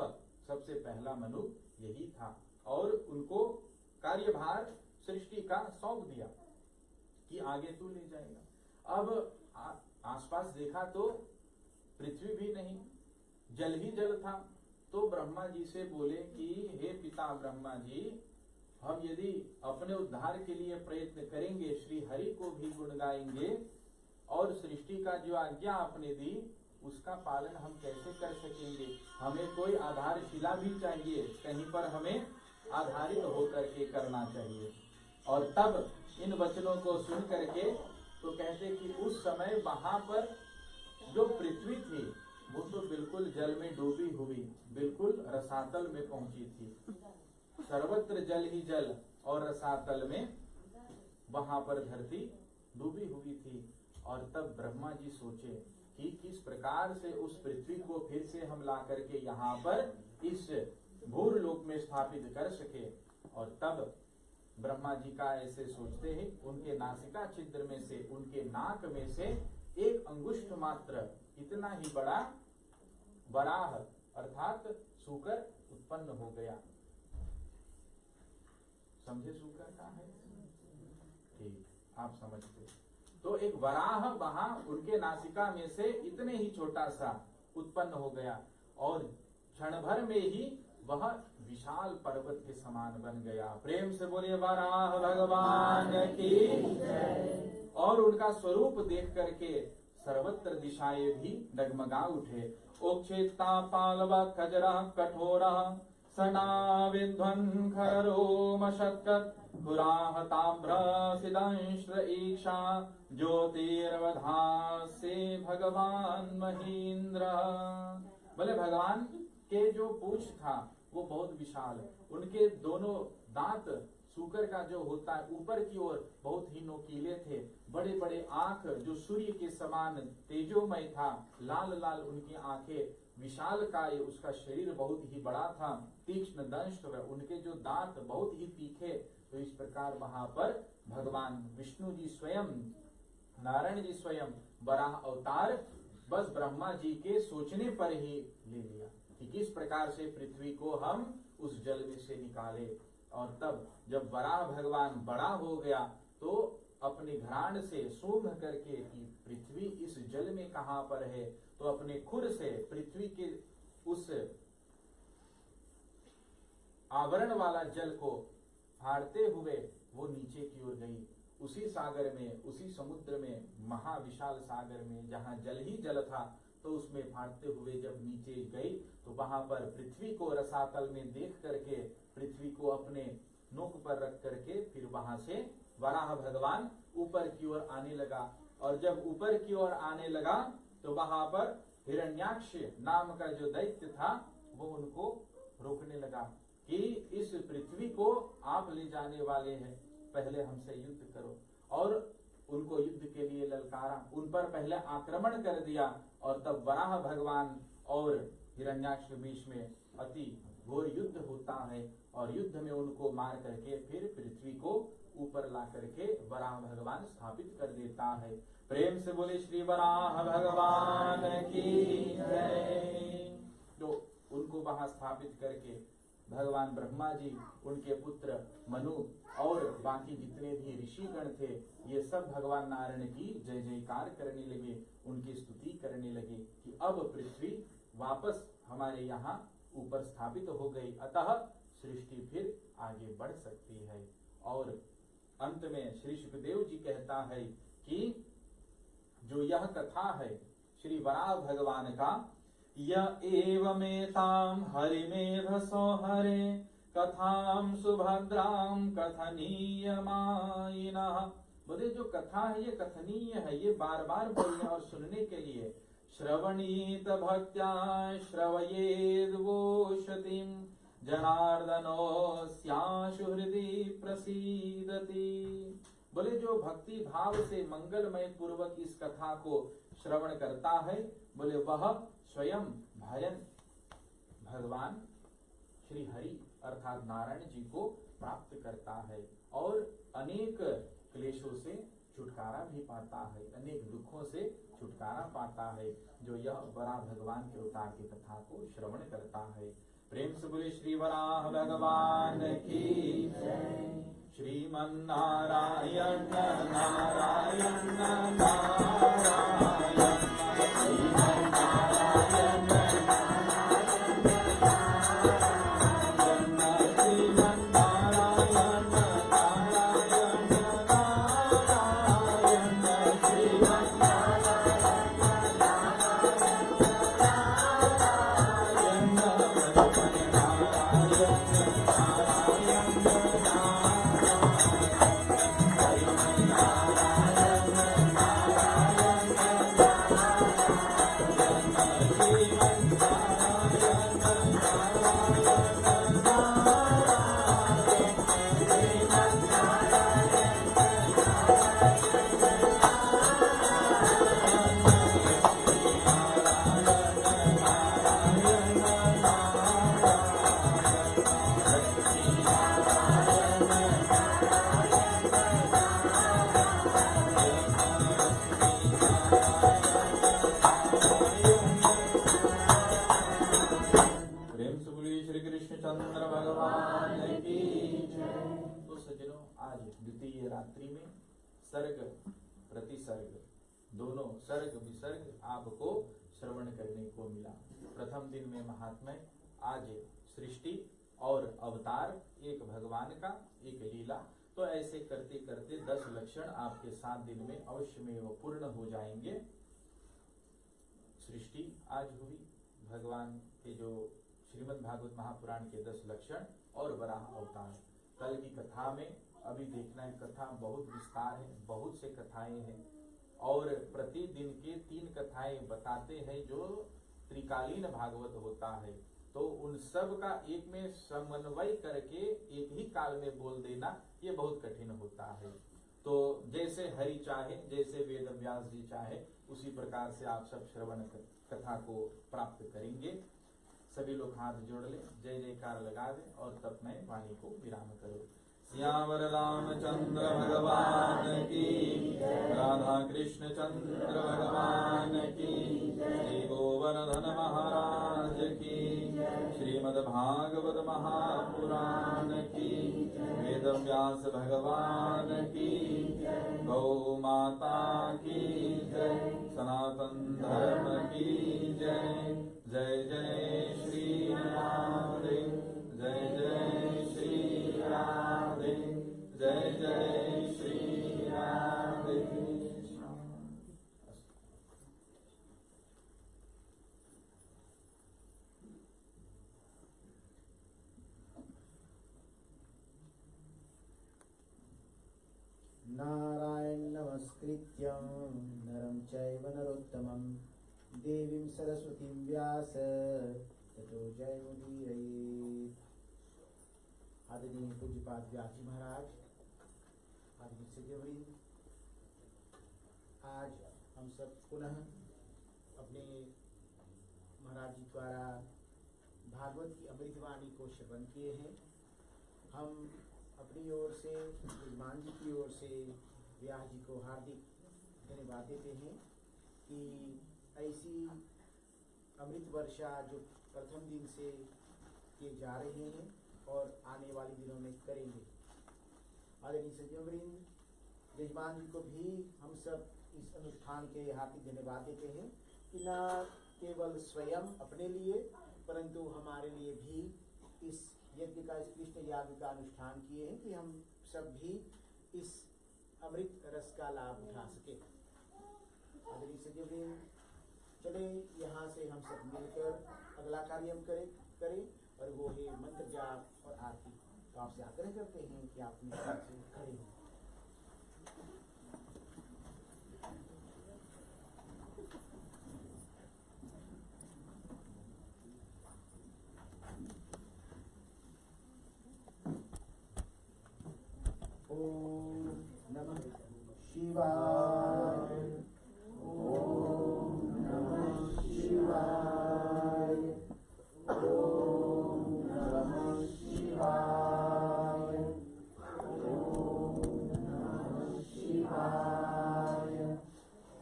सबसे पहला मनु यही था, और उनको कार्यभार सृष्टि का सौंप दिया कि आगे तू ले जाएगा। अब आसपास देखा तो पृथ्वी भी नहीं, जल ही जल था। तो ब्रह्मा जी से बोले कि हे पिता ब्रह्मा जी, हम यदि अपने उद्धार के लिए प्रयत्न करेंगे, श्री हरि को भी गुण गाएंगे और सृष्टि का जो आज्ञा आपने दी उसका पालन हम कैसे कर सकेंगे? हमें कोई आधारशिला भी चाहिए, कहीं पर हमें आधारित होकर के करना चाहिए। और तब इन वचनों को सुन करके तो कहते कि उस समय वहां पर जो पृथ्वी थी वो तो बिल्कुल जल में डूबी हुई, बिल्कुल रसातल में पहुंची थी। सर्वत्र जल ही जल और रसातल में वहां पर धरती डूबी हुई थी। और तब ब्रह्मा जी सोचे कि किस प्रकार से उस पृथ्वी को फिर से हम ला करके यहाँ पर इस भूर लोक में स्थापित कर सके। और तब ब्रह्मा जी का ऐसे सोचते हैं, उनके नासिका छिद्र में से, उनके नाक में से एक अंगुष्ठ मात्र इतना ही बड़ा वराह अर्थात सूकर उत्पन्न हो गया। समझे सूकर का है? ठीक, आप समझते। तो एक वराह वहां उनके नासिका में से इतने ही छोटा सा उत्पन्न हो गया और क्षण भर में ही वह विशाल पर्वत के समान बन गया। प्रेम से बोले वराह भगवान की जय। और उनका स्वरूप देख करके सर्वत्र दिशाएं भी डगमगा उठे। ओक्षेता पालव खजरा कठोरा सना विध्वन् खरोम शक्कत पुराह ताम्र सिदंश्र ईक्षा ज्योतिर्वधासे भगवान महेंद्र। बोले भगवान के जो पूछ था वो बहुत विशाल, उनके दोनों दांत सूकर का जो होता है ऊपर की ओर बहुत ही नोकीले थे। बड़े बड़े आंख जो सूर्य के समान तेजोमय था, लाल लाल उनकी आंखें, विशाल काय, उसका शरीर बहुत ही बड़ा था, तीक्ष्ण दंष्ट, उनके जो दांत बहुत ही तीखे। तो इस प्रकार वहां पर भगवान विष्णु जी स्वयं, नारायण जी स्वयं वराह अवतार बस ब्रह्मा जी के सोचने पर ही ले लिया कि किस प्रकार से पृथ्वी को हम उस जल में से निकाले। और तब जब वराह भगवान बड़ा हो गया तो अपने घराण से सूंघ करके कि पृथ्वी इस जल में कहां पर है, तो अपने खुर से पृथ्वी के उस आवरण वाला जल को फाड़ते हुए वो नीचे की ओर गई। उसी सागर में, उसी समुद्र में, महाविशाल सागर में जहां जल ही जल था, तो उसमें फाड़ते हुए जब नीचे गई तो वहां पर पृथ्वी को रसातल में देख करके, पृथ्वी को अपने नोक पर रख करके फिर वहां से वराह भगवान ऊपर की ओर आने लगा। और जब ऊपर की ओर आने लगा तो वहां पर हिरण्याक्ष नाम का जो दैत्य था वो उनको रोकने लगा कि इस पृथ्वी को आप ले जाने वाले हैं, पहले हमसे युद्ध करो। और उनको युद्ध के लिए ललकारा, उन पर पहले आक्रमण कर दिया। और तब वराह भगवान और हिरण्याक्ष बीच में अति घोर युद्ध होता है और युद्ध में उनको मार करके फिर पृथ्वी को ऊपर ला करके वराह भगवान स्थापित कर देता है। प्रेम से बोले श्री वराह भगवान की जय। तो उनको वहां स्थापित करके भगवान ब्रह्मा जी, उनके पुत्र मनु और बाकी जितने भी ऋषिगण थे, ये सब भगवान नारायण की जय जयकार करने लगे, उनकी स्तुति करने लगे कि अब पृथ्वी वापस हमारे यहाँ ऊपर स्थापित हो गई, अतः सृष्टि फिर आगे बढ़ सकती है। और अंत में श्री सुखदेव जी कहता है कि जो यह कथा है श्री वराह भगवान का, य एवमेतां हरिमेधसो हरे कथां सुभद्रां कथनीयमायिनः। बोले जो कथा है ये कथनीय है, ये बार बार बोलने और सुनने के लिए। श्रवणीत भक्त्या श्रवयेद् वोषतिं जनार्दनोऽस्याशु हृदि प्रसीदति। बोले जो भक्ति भाव से मंगलमय पूर्वक इस कथा को श्रवण करता है, बोले वह स्वयं भयन भगवान श्री हरि अर्थात नारायण जी को प्राप्त करता है और अनेक क्लेशों से छुटकारा भी पाता है, अनेक दुखों से छुटकारा पाता है जो यह वराह भगवान के अवतार की कथा को श्रवण करता है। प्रेम से बोले श्री वराह भगवान की जय। श्रीमन्नारायण नारायण नारायण श्रीमन्नारायण नारायण आज द्वितीय रात्रि में सर्ग प्रतिसर्ग दोनों सर्ग विसर्ग आपको श्रवण करने को मिला। प्रथम दिन में महात्म्य, आज सृष्टि और अवतार, एक भगवान का एक लीला। तो ऐसे करते करते 10 लक्षण आपके 7 दिन में अवश्य में वो पूर्ण हो जाएंगे। सृष्टि आज हुई, भगवान के जो श्रीमद् भागवत महापुराण के 10 लक्षण और वराह अवतार। कल की कथा में अभी देखना है, कथा बहुत विस्तार है, बहुत से कथाएं हैं और प्रतिदिन के 3 कथाएं बताते हैं जो त्रिकालीन भागवत होता है। तो उन सब का एक में समन्वय करके एक ही काल में बोल देना ये बहुत कठिन होता है। तो जैसे हरि चाहे, जैसे वेद व्यास जी चाहे, उसी प्रकार से आप सब श्रवण कथा को प्राप्त करेंगे। सभी लोग हाथ जोड़ ले, जय जयकार लगा दे और तब मैं वाणी को विराम करो। सियावर रामचंद्र भगवान की, राधा कृष्ण चंद्र भगवान की, श्री गोवर्धन महाराज की, श्रीमद् भागवत महापुराण की, वेद व्यास भगवान की, गौ माता की जय, सनातन धर्म की जय। जय जय श्री राधे, जय जय श्री राधे, जय जय श्री राधे। नारायण नमस्कृत्यं नरं चैव नरोत्तमं देवीं सरस्वतीं व्यास ततो जयमुदीरयेत्। आदरणीय पूज्यपाद व्यास जी महाराज, आदरणीय सज्जनवृंद, आज हम सब पुनः अपने महाराज जी द्वारा भागवत की अमृतवाणी को श्रवण किए हैं। हम अपनी ओर से, यजमान जी की ओर से व्यास जी को हार्दिक धन्यवाद देते हैं कि ऐसी अमृत वर्षा जो प्रथम दिन से किए जा रहे हैं और आने वाले दिनों में करेंगे। आदरणीय सज्जनवृंद, यजमान जी को भी हम सब इस अनुष्ठान के हार्दिक धन्यवाद देते हैं कि न केवल स्वयं अपने लिए परंतु हमारे लिए भी इस यज्ञ का, इस कृष्ण याग का अनुष्ठान किए हैं कि हम सब भी इस अमृत रस का लाभ उठा सके। आदरणीय सज्जनवृंद, चले यहाँ से हम सब मिलकर अगला कार्य हम करें और वो है मंत्र जाप और आरती। तो आपसे आग्रह करते हैं कि आप अपने साथ से खड़े हों। ओम नमः शिवाय, ओम नमः शिवाय, ओम नमः शिवाय, ओम नमः शिवाय,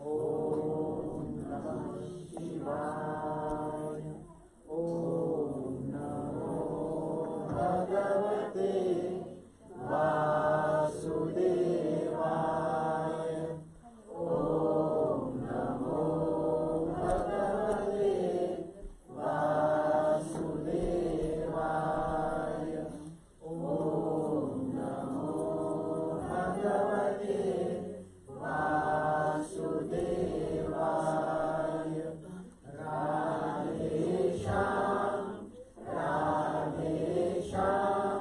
ओम नमः शिवाय, ओम नमो भगवते वासुदेवाय, ओम नमो भगवते वासुदेवाय, ओम नमो भगवते वासुदेवाय। राधे श्याम, राधे श्याम,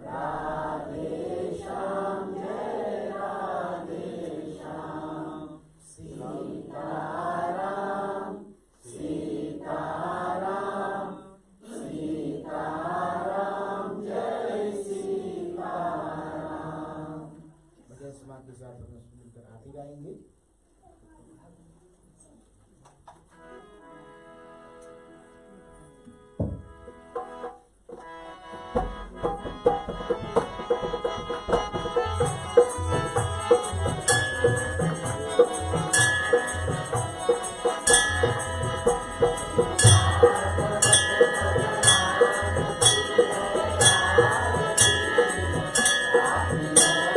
राधे श्याम, जय राधे श्याम। सीताराम, सीताराम, सीताराम, जय सीताराम। भजन समाज के साथ हम मिलकर आरती गाएंगे। Happy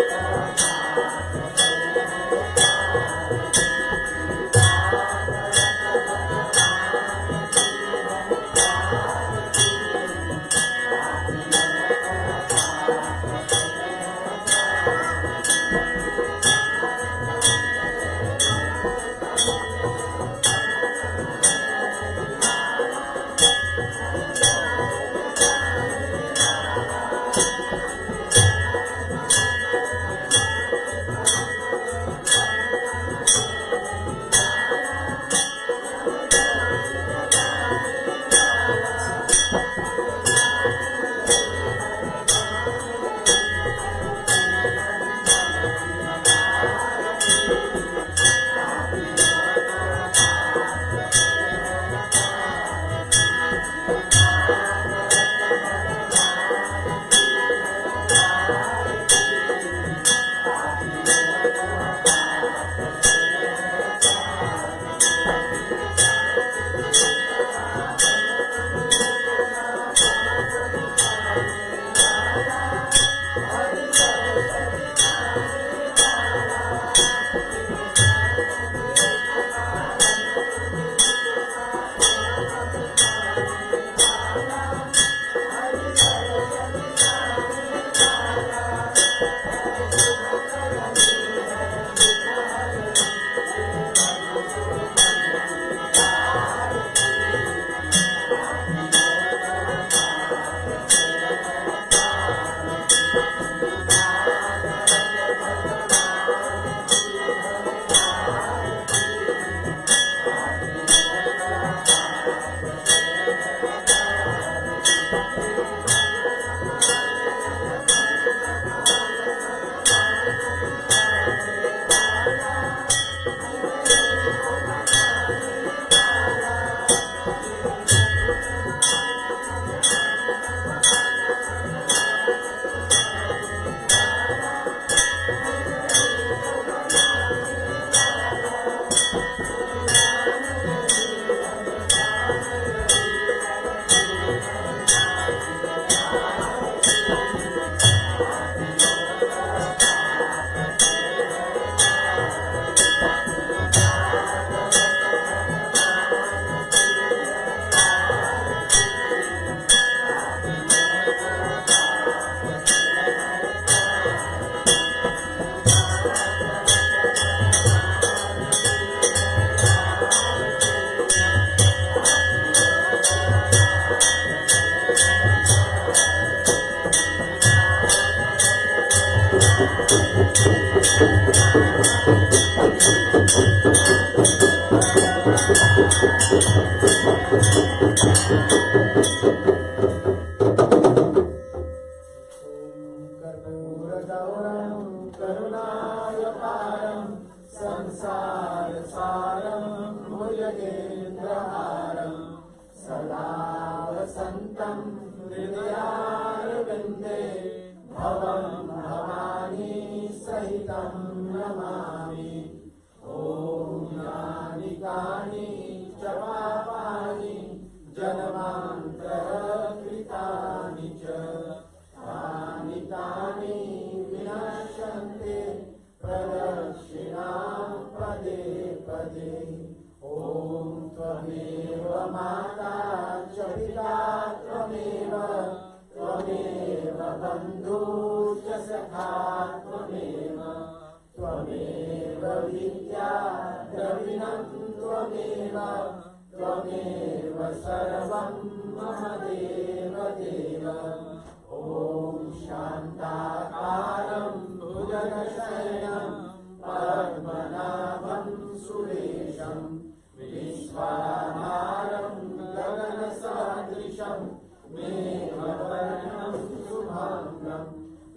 कर्पूरगौरं करुणावतारं संसारसारं भुजगेन्द्रहारं सदा वसन्तं हृदयारविन्दे भवं भवानी सहितं नमामि। ॐ यानि कानि च पापानि जन्मान्तरकृतानि च तानि तानि विनश्यन्ते प्रदक्षिणां पदे पदे। ॐ त्वमेव माता च पिता त्वमेव त्वमेव बन्धु च सखा त्वमेव त्वमेव विद्या द्रविणं त्वमेव त्वमेव सर्वं मम देव देव। ॐ शान्ताकारं भुजगशयनं पद्मनाभं सुरेशं विश्वाधारं गगनसदृशं मेघवर्णं शुभाङ्गं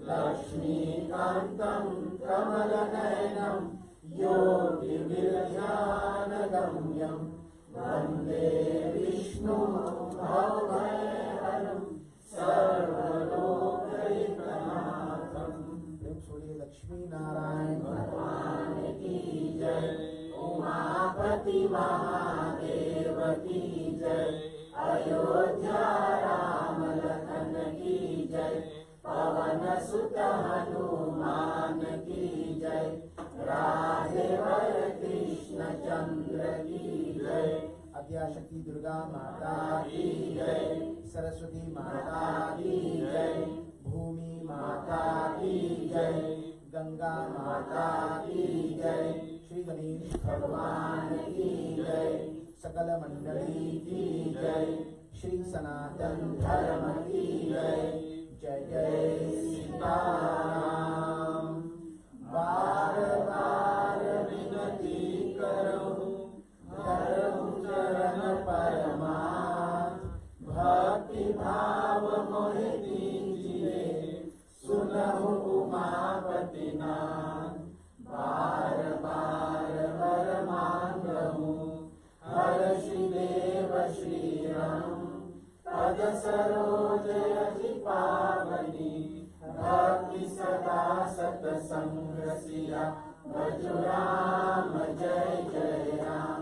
लक्ष्मीकान्तं कमलनयनं योगिविरध्यानगम्यं वन्दे विष्णुं भवभयहरं सर्वलोकैकनाथं। प्रेम सूर्य लक्ष्मी नारायण भगवान की जय। उमापति महादेव की जय। अयोध्या राम लखन की जय। पवन सुत हनुमान की जय। राधे वर कृष्ण चंद्र की जय। आद्याशक्ति दुर्गा माता की जय। सरस्वती माता की जय। भूमि माता की जय। गंगा माता की जय। श्री गणेश भगवान की जय। सकल मंडली की जय। श्री सनातन धर्म की जय। जय जय सीताराम। बार बार विनती करो धर्म चरण परमार्थ भक्ति भाव मोहि दीजिए सुनहु उमापति नाथ। बार बार वर मांगहु हर श्रीदेव श्री राम। पद सरोज अति पावनी भक्ति सदा सतसंग सिया भजु राम जय जय राम।